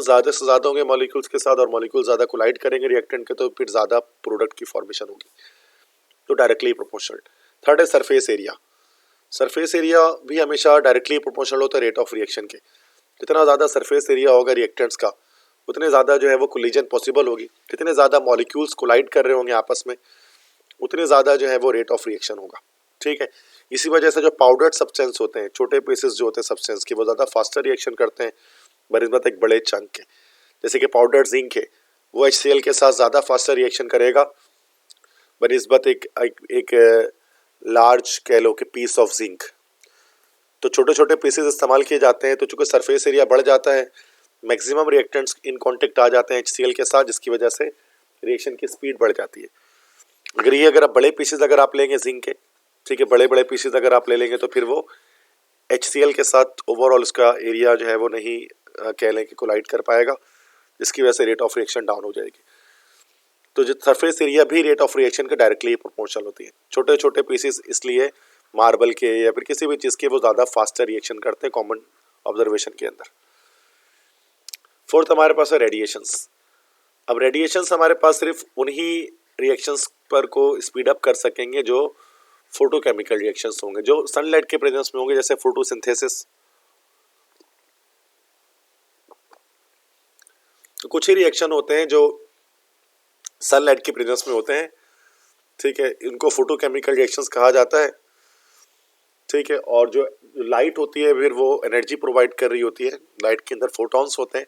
ज़्यादा से ज़्यादा होंगे मॉलिक्यूल्स के साथ, और मॉलिक्यूल ज़्यादा कोलाइड करेंगे रिएक्टेंट के, तो फिर ज़्यादा प्रोडक्ट की फॉर्मेशन होगी, तो डायरेक्टली प्रोपोर्शनल। थर्ड है सरफेस एरिया। सरफेस एरिया भी हमेशा डायरेक्टली प्रोपोर्शनल होता है रेट ऑफ रिएक्शन के। जितना ज़्यादा सरफेस एरिया होगा रिएक्टेंट्स का, उतने ज़्यादा जो है वो कोलिजन पॉसिबल होगी। जितने ज़्यादा मॉलिक्यूल्स कोलाइड कर रहे होंगे आपस में, उतने ज़्यादा जो है वो रेट ऑफ रिएक्शन होगा। ठीक है, इसी वजह से जो पाउडर्ड सब्सटेंस होते हैं, छोटे पीसेस जो होते हैं सब्सटेंस के, वो ज़्यादा फास्टर रिएक्शन करते हैं बनिस्बत एक बड़े चंक के। जैसे कि पाउडर्ड जिंक है, वो HCl के साथ ज़्यादा फास्टर रिएक्शन करेगा बनिस्बत एक लार्ज कह लो कि पीस ऑफ जिंक। तो छोटे छोटे पीसेस इस्तेमाल किए जाते हैं, तो चूंकि सरफेस एरिया बढ़ जाता है, मैक्सिमम रिएक्टेंट्स इन कांटेक्ट आ जाते हैं HCl के साथ, जिसकी वजह से रिएक्शन की स्पीड बढ़ जाती है। अगर आप बड़े पीसेस अगर आप लेंगे जिंक के, ठीक है, बड़े बड़े पीसेस अगर आप ले लेंगे, तो फिर वो HCl के साथ ओवरऑल उसका एरिया जो है वो नहीं कह लें कि कोलाइड कर पाएगा, जिसकी वजह से रेट ऑफ रिएक्शन डाउन हो जाएगी। तो जो सरफेस एरिया भी रेट ऑफ रिएक्शन के डायरेक्टली प्रोपोर्शनल होती है। छोटे छोटे पीसेस इसलिए मार्बल के या फिर किसी भी चीज़ के वो ज़्यादा फास्टर रिएक्शन करते हैं कॉमन ऑब्जर्वेशन के अंदर। फोर्थ हमारे पास है रेडिएशंस। अब रेडिएशंस हमारे पास सिर्फ उन्हीं रिएक्शंस पर को स्पीड अप कर सकेंगे जो फोटोकेमिकल रिएक्शंस होंगे, जो सनलाइट के प्रेजेंस में होंगे, जैसे फोटोसिंथेसिस। तो कुछ ही रिएक्शन होते हैं जो सनलाइट के प्रेजेंस में होते हैं, ठीक है, इनको फोटोकेमिकल रिएक्शंस कहा जाता है। ठीक है, और जो लाइट होती है फिर वो एनर्जी प्रोवाइड कर रही होती है। लाइट के अंदर फोटॉन्स होते हैं,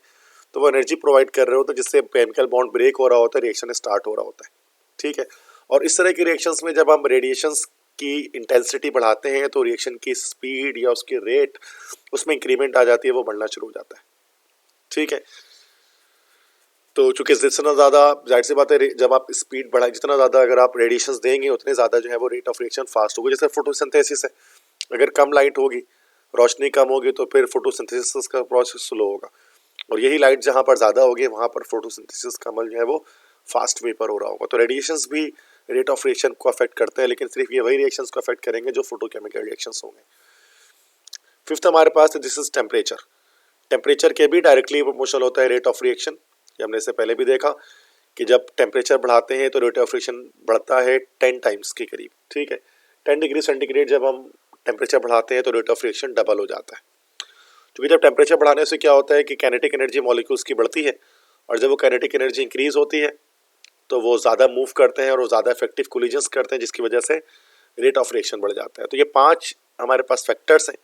तो वो एनर्जी प्रोवाइड कर रहे होते हैं, जिससे केमिकल बॉन्ड ब्रेक हो रहा होता है, रिएक्शन स्टार्ट हो रहा होता है। ठीक है, और इस तरह की रिएक्शंस में जब हम रेडिएशंस की इंटेंसिटी बढ़ाते हैं, तो रिएक्शन की स्पीड या उसकी रेट उसमें इंक्रीमेंट आ जाती है, वो बढ़ना शुरू हो जाता है। ठीक है, तो चूंकि जितना ज़्यादा, जाहिर सी बात है, जब आप स्पीड बढ़ाए, जितना ज़्यादा अगर आप रेडिएशंस देंगे उतने ज़्यादा जो है वो रेट ऑफ रिएक्शन फास्ट होगी। जैसे फोटोसिंथेसिस है, अगर कम लाइट होगी, रोशनी कम होगी, तो फिर फोटोसिंथेसिस का प्रोसेस स्लो होगा, और यही लाइट जहाँ पर ज़्यादा होगी वहाँ पर फोटोसिंथेसिस का अमल जो है वो फास्ट वे पर हो रहा होगा। तो रेडिएशंस भी रेट ऑफ रिएक्शन को अफेक्ट करते हैं, लेकिन सिर्फ ये वही रिएक्शंस को अफेक्ट करेंगे जो फोटोकेमिकल रिएक्शंस होंगे। फिफ्थ हमारे पास है दिस इज टेम्परेचर। टेम्परेचर के भी डायरेक्टली प्रोपोर्शनल होता है रेट ऑफ रिएक्शन। हमने इससे पहले भी देखा कि जब टेम्परेचर बढ़ाते हैं तो रेट ऑफ रिएक्शन बढ़ता है 10 टाइम्स के करीब। ठीक है, 10 डिग्री सेंटीग्रेड जब हम टेम्परेचर बढ़ाते हैं तो रेट ऑफ रिएक्शन डबल हो जाता है। क्योंकि जब टेम्परेचर बढ़ाने से क्या होता है कि काइनेटिक एनर्जी मॉलिक्यूल्स की बढ़ती है, और जब वो काइनेटिक एनर्जी इंक्रीज होती है तो वो ज़्यादा मूव करते हैं और ज़्यादा इफेक्टिव कोलिजन्स करते हैं, जिसकी वजह से रेट ऑफ रिएक्शन बढ़ जाता है। तो ये 5 हमारे पास फैक्टर्स हैं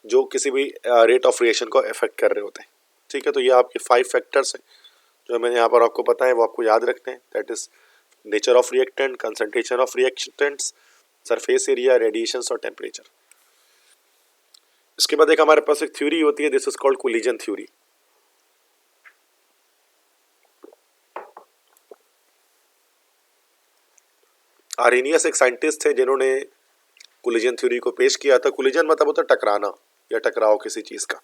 जो किसी भी रेट ऑफ रिएक्शन को इफेक्ट कर रहे होते हैं। ठीक है, तो ये आपके 5 फैक्टर्स हैं जो मैंने यहाँ पर आपको बताया, वो आपको याद रखते हैं। That is nature of reactant, concentration of reactants, surface area, radiations और टेम्परेचर। इसके बाद एक हमारे पास एक थ्योरी होती है, this is called collision theory. Arrhenius एक साइंटिस्ट थे जिन्होंने कोलिजन थ्योरी को पेश किया था। कोलिजन मतलब होता है टकराना या टकराव किसी चीज का।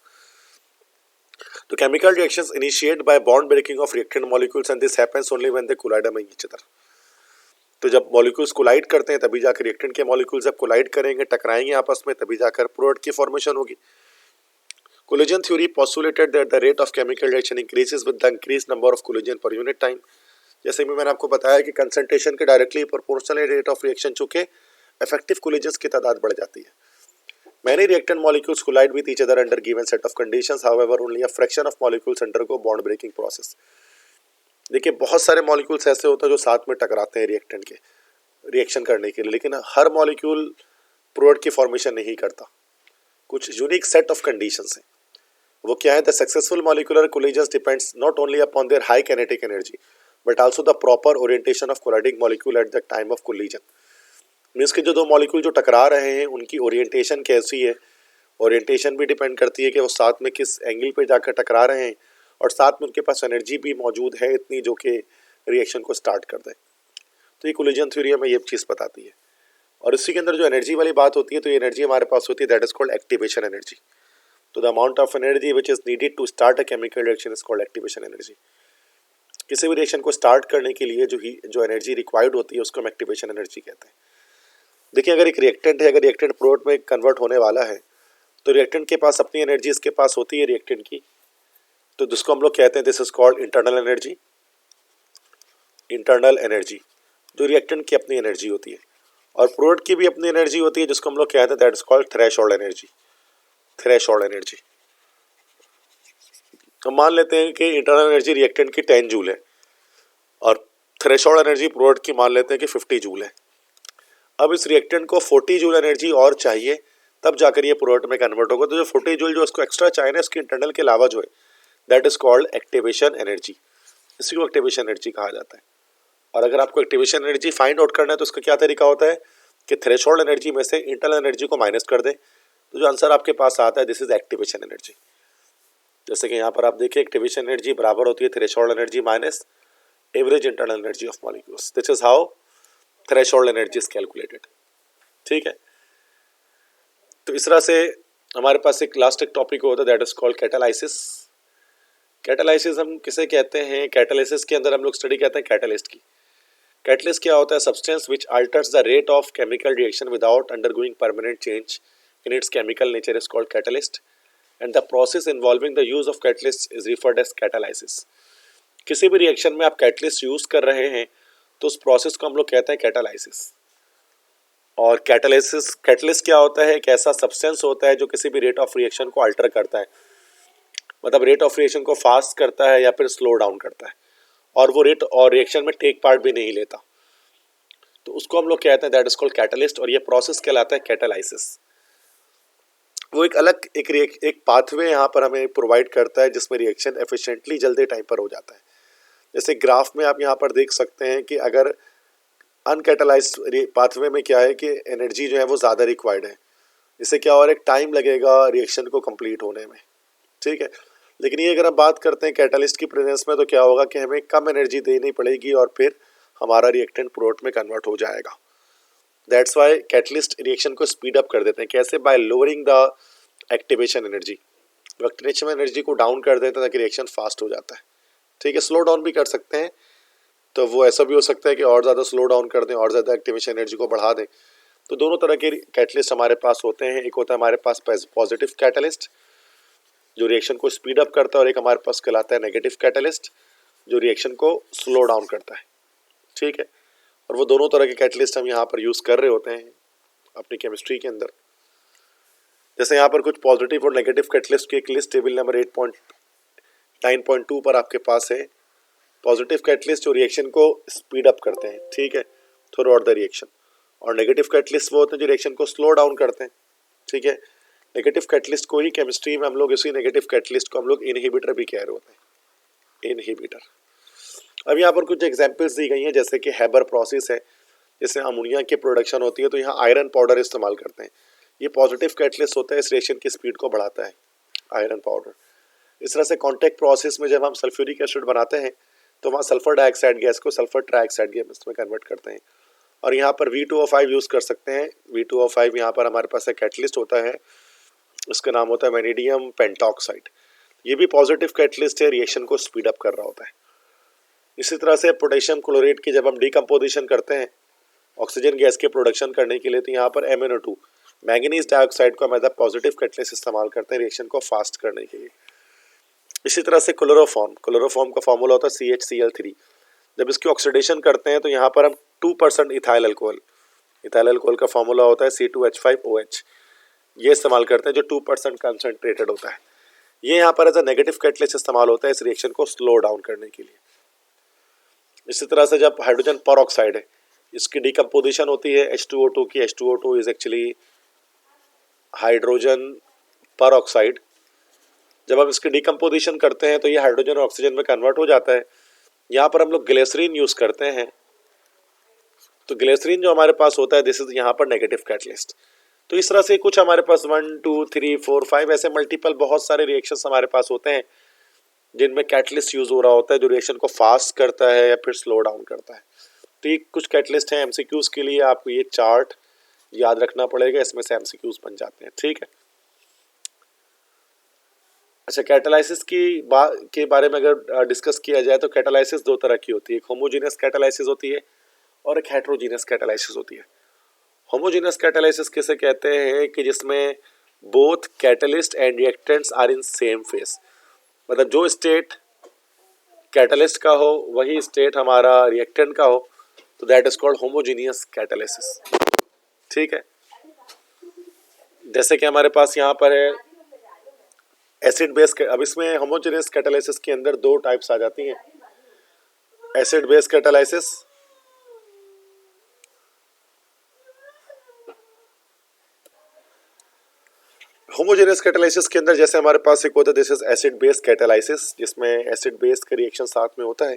तो chemical reactions initiate by bond breaking of reactant molecules and this happens only when they collide among each other. तो जब मॉलिक्यूल्स कोलाइड करते हैं तभी जाकर रिएक्टेंट के मॉलिक्यूल्स जब कोलाइड करेंगे, टकराएंगे आपस में, तभी जाकर प्रोडक्ट की फॉर्मेशन होगी। Collision theory postulated that the rate of chemical reaction increases with the increase number of collision पर यूनिट टाइम। जैसे भी मैंने आपको बताया कि कंसंट्रेशन के directly proportional rate of reaction चूंकि इफेक्टिव कोलिजन्स की तादाद बढ़ जाती है। Many reactant molecules collide with each other under given set of conditions. However, only a fraction of molecules undergo bond breaking process. देखिए, बहुत सारे मॉलिक्यूल्स ऐसे होते हैं जो साथ में टकराते हैं रिएक्टेंट के रिएक्शन करने के लिए, लेकिन हर मॉलिक्यूल प्रोडक्ट की फॉर्मेशन नहीं करता। कुछ यूनिक सेट ऑफ कंडीशंस हैं। वो क्या है? The successful molecular collisions depends not only upon their high kinetic energy, but also the proper orientation of colliding molecule at the time of collision. Means कि जो दो मॉलिक्यूल जो टकरा रहे हैं उनकी ओरिएंटेशन कैसी है, ओरिएंटेशन भी डिपेंड करती है कि वो साथ में किस एंगल पे जाकर टकरा रहे हैं, और साथ में उनके पास एनर्जी भी मौजूद है इतनी जो कि रिएक्शन को स्टार्ट कर दे। तो ये कोलिजन थ्योरी हमें ये चीज़ बताती है। और इसी के अंदर जो एनर्जी वाली बात होती है, तो ये एनर्जी हमारे पास होती है, that is called activation energy. तो the amount of energy which is needed to start a chemical reaction is called activation energy. किसी भी रिएक्शन को स्टार्ट करने के लिए जो एनर्जी रिक्वायर्ड होती है उसको हम एक्टिवेशन एनर्जी कहते हैं। देखिए, अगर एक रिएक्टेंट है, अगर रिएक्टेंट प्रोडक्ट में कन्वर्ट होने वाला है, तो रिएक्टेंट के पास अपनी एनर्जी इसके पास होती है रिएक्टेंट की, तो जिसको हम लोग कहते हैं this is called internal energy. Internal energy जो रिएक्टेंट की अपनी एनर्जी होती है, और प्रोडक्ट की भी अपनी एनर्जी होती है जिसको हम लोग कहते हैं that is called threshold energy. Threshold energy, हम मान लेते हैं कि इंटरनल एनर्जी रिएक्टेंट की 10 जूल है और थ्रेशोल्ड एनर्जी प्रोडक्ट की मान लेते हैं कि 50 जूल है। अब इस रिएक्टेंट को 40 जूल एनर्जी और चाहिए, तब जाकर ये प्रोडक्ट में कन्वर्ट होगा। तो जो 40 जूल जो इसको एक्स्ट्रा चाहिए ना इसके इंटरनल के अलावा जो है, that is called activation energy. इसी को एक्टिवेशन एनर्जी कहा जाता है। और अगर आपको एक्टिवेशन एनर्जी फाइंड आउट करना है तो इसका क्या तरीका होता है कि थ्रेशोल्ड एनर्जी में से इंटरनल एनर्जी को माइनस कर दें, तो जो आंसर आपके पास आता है दिस इज एक्टिवेशन एनर्जी। जैसे कि यहाँ पर आप देखिए, एक्टिवेशन एनर्जी बराबर होती है threshold energy minus average internal energy of molecules. This is how threshold energy is calculated. ठीक है, तो इस तरह से हमारे पास एक लास्ट एक टॉपिक होता है that is called catalysis. Catalysis हम किसे कहते हैं? कैटालिसिस के अंदर हम लोग स्टडी करते हैं कैटलिस्ट की। कैटलिस्ट क्या होता है? Substance which alters the rate of chemical reaction without undergoing permanent change in its chemical nature is called catalyst, and the process involving the use of catalyst is referred as catalysis. किसी भी reaction में आप catalyst use कर रहे हैं तो उस process को हम लोग कहते हैं कैटालाइसिस। और कैटलिस्ट क्या होता है? एक ऐसा सब्सटेंस होता है जो किसी भी रेट ऑफ रिएक्शन को अल्टर करता है, मतलब रेट ऑफ रिएक्शन को फास्ट करता है या फिर स्लो डाउन करता है, और वो रेट और रिएक्शन में टेक पार्ट भी नहीं लेता, तो उसको हम लोग कहते हैं दैट इज कॉल्ड कैटलिस्ट। और ये प्रोसेस कहलाता है कैटालाइसिस। वो एक अलग एक पाथवे यहाँ पर हमें प्रोवाइड करता है जिसमें रिएक्शन एफिशिएंटली जल्दी टाइम पर हो जाता है। जैसे ग्राफ में आप यहाँ पर देख सकते हैं कि अगर अनकैटलाइज्ड पाथवे में क्या है कि एनर्जी जो है वो ज़्यादा रिक्वायर्ड है, इससे क्या हो रहा है, टाइम लगेगा रिएक्शन को कंप्लीट होने में। ठीक है, लेकिन ये अगर हम बात करते हैं कैटलिस्ट की प्रेजेंस में, तो क्या होगा कि हमें कम एनर्जी देनी पड़ेगी और फिर हमारा रिएक्टेंट प्रोडक्ट में कन्वर्ट हो जाएगा। दैट्स वाई कैटलिस्ट रिएक्शन को स्पीड अप कर देते हैं। कैसे? Bye lowering the activation energy. Activation energy को डाउन कर देते हैं ताकि रिएक्शन फास्ट हो जाता है। ठीक है, स्लो डाउन भी कर सकते हैं, तो वो ऐसा भी हो सकता है कि और ज़्यादा स्लो डाउन कर दें और ज़्यादा एक्टिवेशन एनर्जी को बढ़ा दें। तो दोनों तरह के कैटलिस्ट हमारे पास होते हैं। एक होता है हमारे पास पॉजिटिव कैटलिस्ट जो रिएक्शन को स्पीड अप करता है, और एक हमारे पास कहलाता है नेगेटिव कैटलिस्ट जो रिएक्शन को स्लो डाउन करता है। ठीक है, और वो दोनों तरह के कैटलिस्ट हम यहाँ पर यूज़ कर रहे होते हैं अपनी केमिस्ट्री के अंदर। जैसे यहाँ पर कुछ पॉजिटिव और नेगेटिव कैटलिस्ट की एक लिस्ट टेबल नंबर 8.9.2 पर आपके पास है। पॉजिटिव कैटलिस्ट जो रिएक्शन को स्पीड अप करते हैं, ठीक है, थ्रू आउट द रिएक्शन, और नेगेटिव कैटलिस्ट वो होते हैं जो रिएक्शन को स्लो डाउन करते हैं। ठीक है, नेगेटिव कैटलिस्ट को ही केमिस्ट्री में हम लोग इसी नेगेटिव कैटलिस्ट को हम लोग इनहिबिटर भी कह रहे होते हैं, इनहिबिटर। अब यहाँ पर कुछ एग्जांपल्स दी गई हैं, जैसे कि हैबर प्रोसेस है, जैसे अमोनिया की प्रोडक्शन होती है तो यहाँ आयरन पाउडर इस्तेमाल करते हैं। ये पॉजिटिव कैटलिस्ट होता है, इस रिएक्शन की स्पीड को बढ़ाता है, आयरन पाउडर। इस तरह से कॉन्टैक्ट प्रोसेस में जब हम सल्फ्यूरिक एसिड बनाते हैं तो वहाँ सल्फर डाइऑक्साइड गैस को सल्फर ट्राइऑक्साइड गैस में कन्वर्ट करते हैं, और यहाँ पर V2O5 यूज़ कर सकते हैं। V2O5 यहाँ पर हमारे पास एक कैटलिस्ट होता है, उसका नाम होता है वैनेडियम पेंटॉक्साइड। ये भी पॉजिटिव कैटलिस्ट है, रिएक्शन को स्पीड अप कर रहा होता है। इसी तरह से पोटेशियम क्लोरेट की जब हम डिकम्पोजिशन करते हैं ऑक्सीजन गैस के प्रोडक्शन करने के लिए, तो यहाँ पर MnO2 मैंगनीज डाइऑक्साइड को हम एज अ पॉजिटिव कैटलिस्ट इस्तेमाल करते हैं रिएक्शन को फास्ट करने के लिए। इसी तरह से क्लोरोफॉर्म का फॉर्मूला होता है CHCl3। जब इसकी ऑक्सीडेशन करते हैं तो यहाँ पर हम 2% इथाइल अल्कोहल का फॉर्मूला होता है C2H5OH, ये इस्तेमाल करते हैं जो 2% कंसनट्रेटेड होता है। ये यहाँ पर एज अ नेगेटिव कैटलिस्ट इस्तेमाल होता है इस रिएक्शन को स्लो डाउन करने के लिए। इसी तरह से जब हाइड्रोजन पर ऑक्साइड है, इसकी डिकम्पोजिशन होती है H2O2 की। H2O2 इज एक्चुअली हाइड्रोजन पर ऑक्साइड। जब हम इसकी डिकम्पोजिशन करते हैं तो ये हाइड्रोजन और ऑक्सीजन में कन्वर्ट हो जाता है, यहाँ पर हम लोग ग्लिसरीन यूज़ करते हैं, तो ग्लिसरीन जो हमारे पास होता है दिस इज यहाँ पर नेगेटिव कैटलिस्ट। तो इस तरह से कुछ हमारे पास 1 2 3 4 5 ऐसे मल्टीपल बहुत सारे रिएक्शंस हमारे पास होते हैं जिनमें कैटलिस्ट यूज हो रहा होता है, जो रिएक्शन को फास्ट करता है या फिर स्लो डाउन करता है। तो ये कुछ कैटलिस्ट हैं एमसीक्यूज के लिए, आपको ये चार्ट याद रखना पड़ेगा, इसमें से एमसीक्यूज बन जाते हैं। ठीक है, अच्छा कैटालाइसिस के बारे में अगर डिस्कस किया जाए तो कैटालाइसिस दो तरह की होती है, एक होमोजेनियस कैटालाइसिस होती है और एक हेट्रोजीनियस कैटालाइसिस होती है। होमोजेनियस कैटालाइसिस किसे कहते हैं कि जिसमें both catalyst and reactants are in same phase, मतलब जो स्टेट कैटलिस्ट का हो वही स्टेट हमारा रिएक्टेंट का हो, तो that is called homogeneous catalysis. ठीक है, जैसे कि हमारे पास यहाँ पर है एसिड बेस। अब इसमें होमोजेनियस कैटालिसिस के अंदर दो टाइप्स आ जाती हैं, acid base catalysis homogeneous catalysis के अंदर जैसे हमारे पास एक होता है this is acid base catalysis, जिसमें एसिड बेस का रिएक्शन साथ में होता है।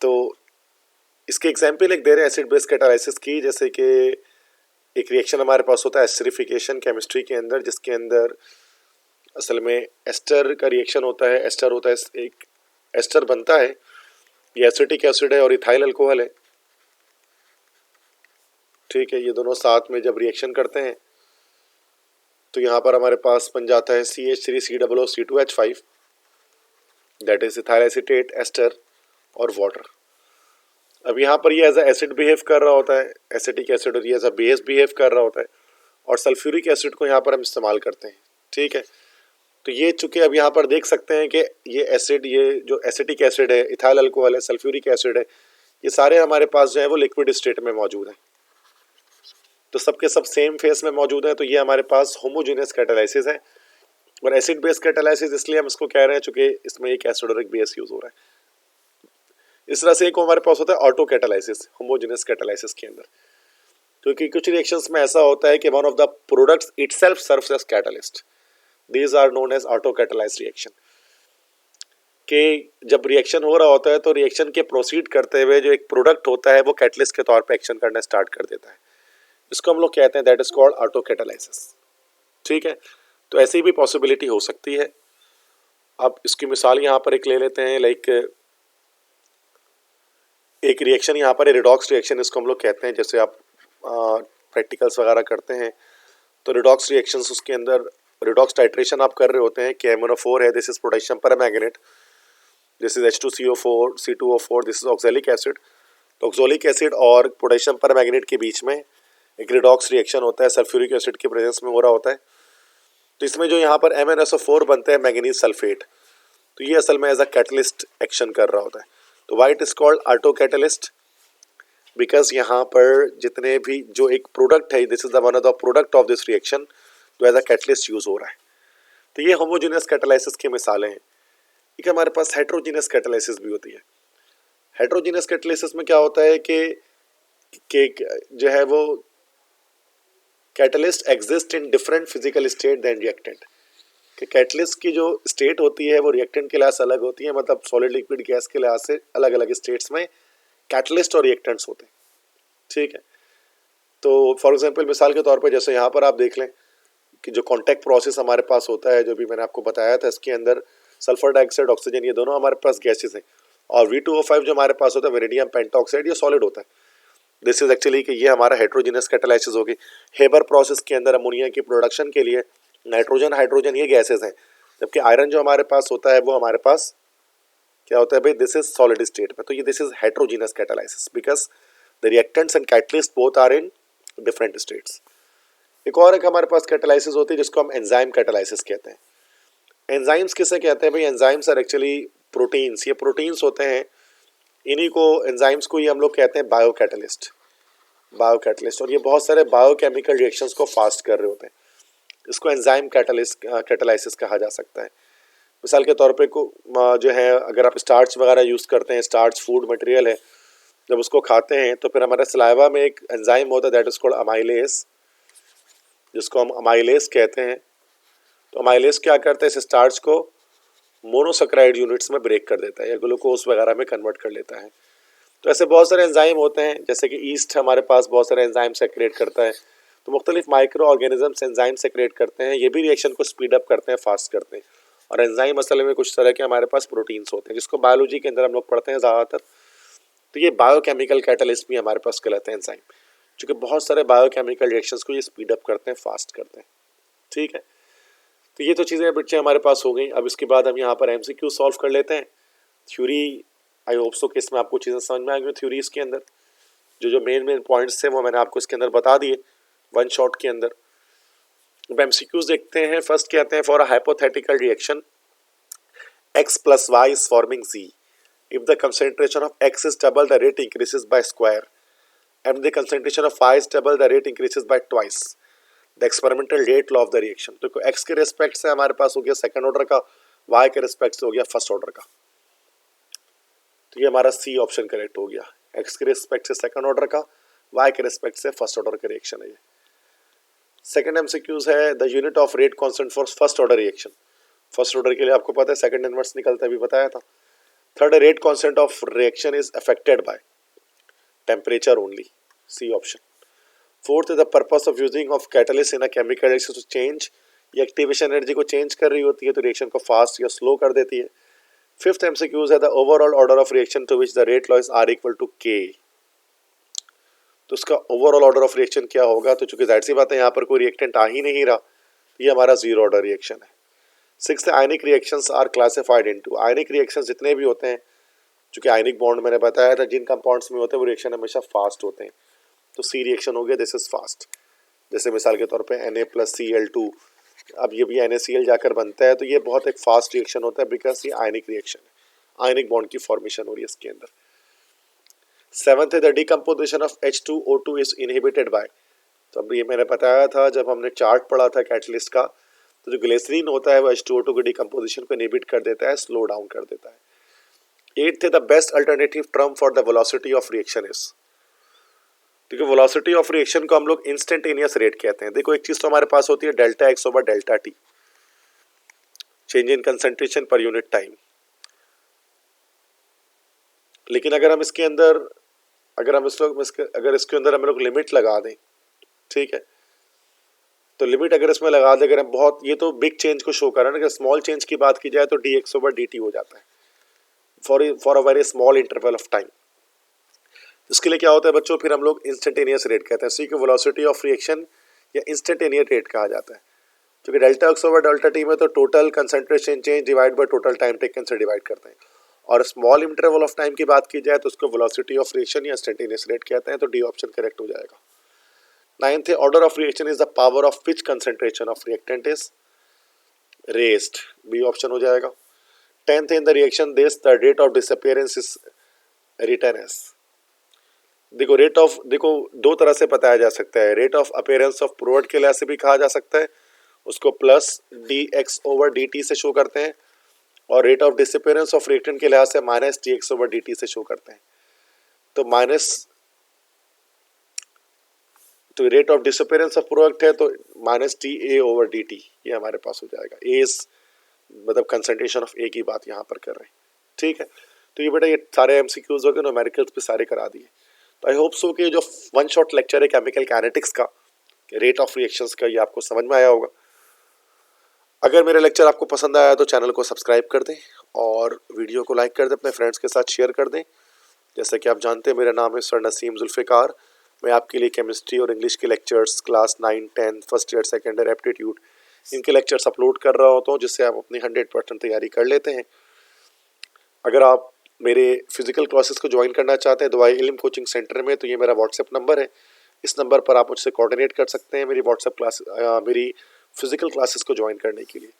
तो इसके एग्जाम्पल एक दे रहे हैं एसिड बेस कैटालिसिस की, जैसे कि एक रिएक्शन हमारे पास होता है एस्टरिफिकेशन केमिस्ट्री के अंदर, जिसके अंदर असल में एस्टर का रिएक्शन होता है। एस्टर होता है, एक एस्टर बनता है, ये एसिटिक एसिड है और इथाइल अल्कोहल है। ठीक है, ये दोनों साथ में जब रिएक्शन करते हैं तो यहाँ पर हमारे पास बन जाता है CH3COO C2H5, that is ethyl acetate ester और वाटर। अब यहाँ पर ये एज अ एसिड बिहेव कर रहा होता है, एसिटिक एसिड, और ये एज अ बेस बिहेव कर रहा होता है, और सल्फ्यूरिक एसिड को यहाँ पर हम इस्तेमाल करते हैं। ठीक है, तो ये चूंकि अब यहाँ पर देख सकते हैं कि ये एसिड, ये जो एसिटिक एसिड है, इथाइल अल्कोहल है, सल्फ्यूरिक एसिड है, ये सारे हमारे पास जो है वो लिक्विड स्टेट में मौजूद हैं, तो सबके सब सेम फेस में मौजूद है। तो ये हमारे पास होमोजेनियस कैटालाइसिस है। और एसिड बेस कैटालाइसिस इसलिए हम इसको कह रहे हैं चूंकि इसमें एक एसिड और एक बेस यूज हो रहा है। इस तरह से एक हमारे पास होता है ऑटो कैटालाइसिस होमोजेनियस कैटालाइसिस के अंदर, क्योंकि कुछ रिएक्शंस में ऐसा होता है कि one of the products itself serves as catalyst, these are known as auto catalysed reaction. कि जब रिएक्शन हो रहा होता है तो रिएक्शन के प्रोसीड करते हुए जो एक प्रोडक्ट होता है वो कैटलिस्ट के तौर पर एक्शन करना स्टार्ट कर देता है, इसको हम लोग कहते हैं that is called auto catalysis. ठीक है, तो ऐसी भी पॉसिबिलिटी हो सकती है। अब इसकी मिसाल यहाँ पर एक ले लेते हैं, लाइक एक रिएक्शन यहाँ पर रिडॉक्स रिएक्शन इसको हम लोग कहते हैं। जैसे आप प्रैक्टिकल्स वगैरह करते हैं तो रिडॉक्स रिएक्शंस, उसके अंदर रिडॉक्स टाइट्रेशन आप कर रहे होते हैं कि MnO4 है, this is potassium permanganate, this is H2CO4 C2O4, this is oxalic acid. तो ऑक्सैलिक एसिड और पोटेशियम परमैंगनेट के बीच में एक रिडॉक्स रिएक्शन होता है, सल्फ्यूरिक एसिड के प्रेजेंस में हो रहा होता है। तो इसमें जो यहाँ पर MnSO4 बनते हैं मैंगनीज सल्फेट, तो ये असल में एज अ कैटलिस्ट एक्शन कर रहा होता है। तो why it is called auto catalyst, because यहाँ पर जितने भी जो एक प्रोडक्ट है, this is the one of the product of this reaction, तो एज अ कैटलिस्ट यूज हो रहा है। तो ये होमोजेनियस कैटालाइसिस की मिसालें हैं। एक हमारे पास हेट्रोजीनियस कैटालाइसिस भी होती है। हेट्रोजीनियस कैटालाइसिस में क्या होता है कि जो है वो catalyst exist in different physical state then reactant, कि कैटलिस्ट की जो स्टेट होती है वो रिएक्टेंट के लिहाज से अलग होती है, मतलब सॉलिड लिक्विड गैस के लिहाज से अलग अलग स्टेट्स में कैटलिस्ट और रिएक्टेंट्स होते हैं। ठीक है, तो फॉर एग्जांपल मिसाल के तौर पर जैसे यहाँ पर आप देख लें कि जो कॉन्टैक्ट प्रोसेस हमारे पास होता है, जो भी मैंने आपको बताया था, इसके अंदर सल्फर डाइऑक्साइड, ऑक्सीजन, ये दोनों हमारे पास गैसेस हैं, और V2O5 जो हमारे पास होता है वेनेडियम पेंटाऑक्साइड, ये सॉलिड होता है। दिस इज एक्चुअली कि ये हमारा हेट्रोजीनियस कैटालाइसिस होगी। हेबर प्रोसेस के अंदर अमोनिया की प्रोडक्शन के लिए नाइट्रोजन, हाइड्रोजन ये गैसेस हैं, जबकि आयरन जो हमारे पास होता है वो हमारे पास क्या होता है भाई, दिस इज सॉलिड स्टेट में। तो ये this is heterogeneous catalysis because the reactants and catalyst both are in different states. एक और एक हमारे पास कैटालाइसिस होती है जिसको हम एंजाइम कैटालाइसिस कहते हैं। एंजाइम्स किसे कहते हैं भाई, एंजाइम्स आर एक्चुअली प्रोटीन्स, ये प्रोटीन्स होते हैं, इन्हीं को एंजाइम्स को ही हम लोग कहते हैं बायो कैटलिस्ट, और ये बहुत सारे बायोकेमिकल रिएक्शंस को फास्ट कर रहे होते हैं, इसको एंजाइम कैटालाइसिस कहा जा सकता है। मिसाल के तौर पे जो है अगर आप स्टार्च वगैरह यूज़ करते हैं, स्टार्च फूड मटेरियल है, जब उसको खाते हैं तो फिर हमारे सलाइवा में एक एंजाइम होता है दैट इज कॉल्ड अमाइलेस, जिसको हम अमाइलेस कहते हैं। तो अमाइलेस क्या करते हैं, इस स्टार्च को मोनोसैकेराइड यूनिट्स में ब्रेक कर देता है या ग्लूकोज वगैरह में कन्वर्ट कर लेता है। तो ऐसे बहुत सारे एंजाइम होते हैं, जैसे कि ईस्ट हमारे पास बहुत सारे एंजाइम सेक्रेट करता है। तो मुख्तलिफ माइक्रो ऑर्गेनिजम्स एंजाइम सेक्रेट करते हैं, ये भी रिएक्शन को स्पीड अप करते हैं, फास्ट करते हैं। और एंजाइम असल में कुछ तरह के हमारे पास प्रोटीन्स होते हैं, जिसको बायोलॉजी के अंदर हम लोग पढ़ते हैं ज़्यादातर। तो ये बायोकेमिकल कैटलिस्ट भी हमारे पास कहलाते हैं एंजाइम, क्योंकि बहुत सारे बायोकेमिकल रिएक्शंस को ये स्पीड अप करते हैं, फास्ट करते हैं। ठीक है, तो ये तो चीज़ें बच्चे हमारे पास हो गई। अब इसके बाद हम यहाँ पर एमसीक्यू सॉल्व कर लेते हैं। थ्योरी आई होप सो कि इसमें आपको चीज़ें समझ में आ गई। थ्योरी इसके अंदर जो मेन पॉइंट्स थे वो मैंने आपको इसके अंदर बता दिए वन शॉट के अंदर। अब एमसीक्यूज देखते हैं। फर्स्ट कहते हैं for a hypothetical reaction x plus y is forming z if the concentration of x is double the rate increases by square and the concentration of y is double the rate increases by twice the experimental rate law of the reaction। तो x के respect से हमारे पास हो गया second order का, y के respect से हो गया फर्स्ट ऑर्डर का। तो ये हमारा सी ऑप्शन करेक्ट हो गया। x के रिस्पेक्ट से सेकंड ऑर्डर का, y के रिस्पेक्ट से फर्स्ट ऑर्डर का रिएक्शन है ये। सेकंड एमसीक्यूज है the unit of rate constant for first order reaction. First order के लिए आपको पता है सेकंड इनवर्स निकलता है, अभी बताया था। Third rate constant of reaction is affected by temperature only, C option. Fourth the purpose of using of catalyst in a chemical reaction to change, ये एक्टिवेशन एनर्जी को चेंज कर रही होती है तो रिएक्शन को फास्ट या स्लो कर देती है। फिफ्थ एमसीक्यूज है the overall order of reaction to which the rate law is R equal to K. तो उसका ओवरऑल ऑर्डर ऑफ रिएक्शन क्या होगा, तो चूंकि जाहिर सी बात है यहाँ पर कोई रिएक्टेंट आ ही नहीं रहा, ये हमारा जीरो ऑर्डर रिएक्शन है। Six ionic reactions are classified into, ionic reactions जितने भी होते हैं, चूंकि आयनिक बॉन्ड मैंने बताया था जिन कंपाउंड्स में होते हैं वो रिएक्शन हमेशा फास्ट होते हैं, तो सी रिएक्शन हो गया दिस इज फास्ट। जैसे मिसाल के तौर पे Na+Cl2, अब ये भी NaCl जाकर बनता है, तो ये बहुत एक फास्ट रिएक्शन होता है बिकॉज ये आयनिक रिएक्शन है, आयनिक बॉन्ड की फॉर्मेशन हो रही है इसके अंदर। सेवंथ है the decomposition of H2O2 is inhibited by, तो अब ये मैंने बताया था जब हमने चार्ट पढ़ा था कैटलिस्ट का, तो जो ग्लिसरीन होता है वो H2O2 की डिकम्पोजिशन को इनहिबिट कर देता है, स्लो डाउन कर देता है। एट्थ है the best alternative term for the velocity of reaction is, क्योंकि वेलोसिटी ऑफ रिएक्शन को हम लोग इंस्टेंटेनियस रेट कहते हैं। देखो एक चीज तो हमारे पास होती है delta X over delta T, change in concentration पर यूनिट टाइम। लेकिन अगर हम इसके अंदर अगर इसके अंदर हम लोग लिमिट लगा दें, ठीक है, तो लिमिट अगर इसमें लगा दें, अगर हम बहुत, ये तो बिग चेंज को शो कर रहा है ना, अगर स्मॉल चेंज की बात की जाए तो dx ओवर dt हो जाता है for a very small interval of time. इसके लिए क्या होता है बच्चों, फिर हम लोग इंस्टेंटेनियस रेट कहते हैं, सी की वेलोसिटी ऑफ रिएक्शन या इंस्टेंटेनियस रेट कहा जाता है। क्योंकि delta X over delta T में तो total concentration change divide by total time taken से डिवाइड करते हैं, और स्मॉल इंटरवल ऑफ टाइम की बात की जाए तो उसको वेलोसिटी ऑफ रिएक्शन या इंस्टेंटेनियस रेट कहते हैं, तो डी ऑप्शन करेक्ट हो जाएगा। नाइन्थ है order of reaction is the power of which concentration of reactant is raised, B option हो जाएगा। Tenth in the reaction this the rate of disappearance is written as, देखो दो तरह से बताया जा सकता है, rate of appearance of product के लिहाज से भी कहा जा सकता है, उसको प्लस dx ओवर dt से शो करते हैं, और rate of disappearance of reactant के लिहाज से माइनस dx ओवर dt से शो करते हैं। तो rate of disappearance of product है तो माइनस da ओवर dt ये हमारे पास हो जाएगा। ए मतलब कंसंट्रेशन ऑफ ए की बात यहाँ पर कर रहे हैं, ठीक है। तो ये बेटा ये सारे एमसीक्यूज हो गए, न्यूमेरिकल्स पे सारे करा दिए। तो आई होप सो कि जो वन शॉट लेक्चर है केमिकल काइनेटिक्स का, रेट ऑफ रिएक्शंस का, ये आपको समझ में आया होगा। अगर मेरे लेक्चर आपको पसंद आया तो चैनल को सब्सक्राइब कर दें और वीडियो को लाइक कर दें, अपने फ्रेंड्स के साथ शेयर कर दें। जैसा कि आप जानते हैं मेरा नाम है सर नसीम जुल्फ़िकार, मैं आपके लिए केमिस्ट्री और इंग्लिश के lectures class 9, 10, first year, second year, aptitude, इनके लेक्चर्स अपलोड कर रहा होता हूँ, जिससे आप अपनी 100% तैयारी कर लेते हैं। अगर आप मेरे फिजिकल क्लासेस को ज्वाइन करना चाहते हैं दुआई इल्म कोचिंग सेंटर में, तो ये मेरा व्हाट्सएप नंबर है, इस नंबर पर आप मुझसे कोऑर्डिनेट कर सकते हैं मेरी फिजिकल क्लासेस को ज्वाइन करने के लिए।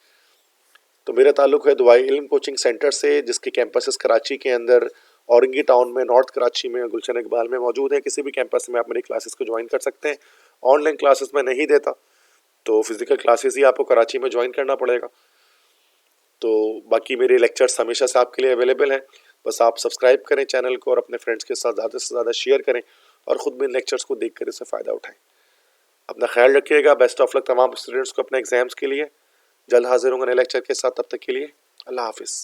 तो मेरा ताल्लुक़ है दुआई इल्म कोचिंग सेंटर से, जिसके कैंपसेस कराची के अंदर, औरंगी टाउन में, नॉर्थ कराची में, गुलशन इकबाल में मौजूद है। किसी भी कैंपस में आप मेरी क्लासेस को ज्वाइन कर सकते हैं। ऑनलाइन क्लासेस में नहीं देता, तो फिजिकल क्लासेस ही आपको कराची में ज्वाइन करना पड़ेगा। तो बाकी मेरे लेक्चर्स हमेशा से आपके लिए अवेलेबल हैं, बस आप सब्सक्राइब करें चैनल को और अपने फ्रेंड्स के साथ ज़्यादा से ज़्यादा शेयर करें और ख़ुद भी इन लेक्चर्स को देख कर इससे फ़ायदा उठाएं। अपना ख्याल रखिएगा। बेस्ट ऑफ लक तमाम स्टूडेंट्स को अपने एग्जाम्स के लिए। जल्द हाजिर होंगे नए लेक्चर के साथ, तब तक के लिए अल्लाह हाफिज़।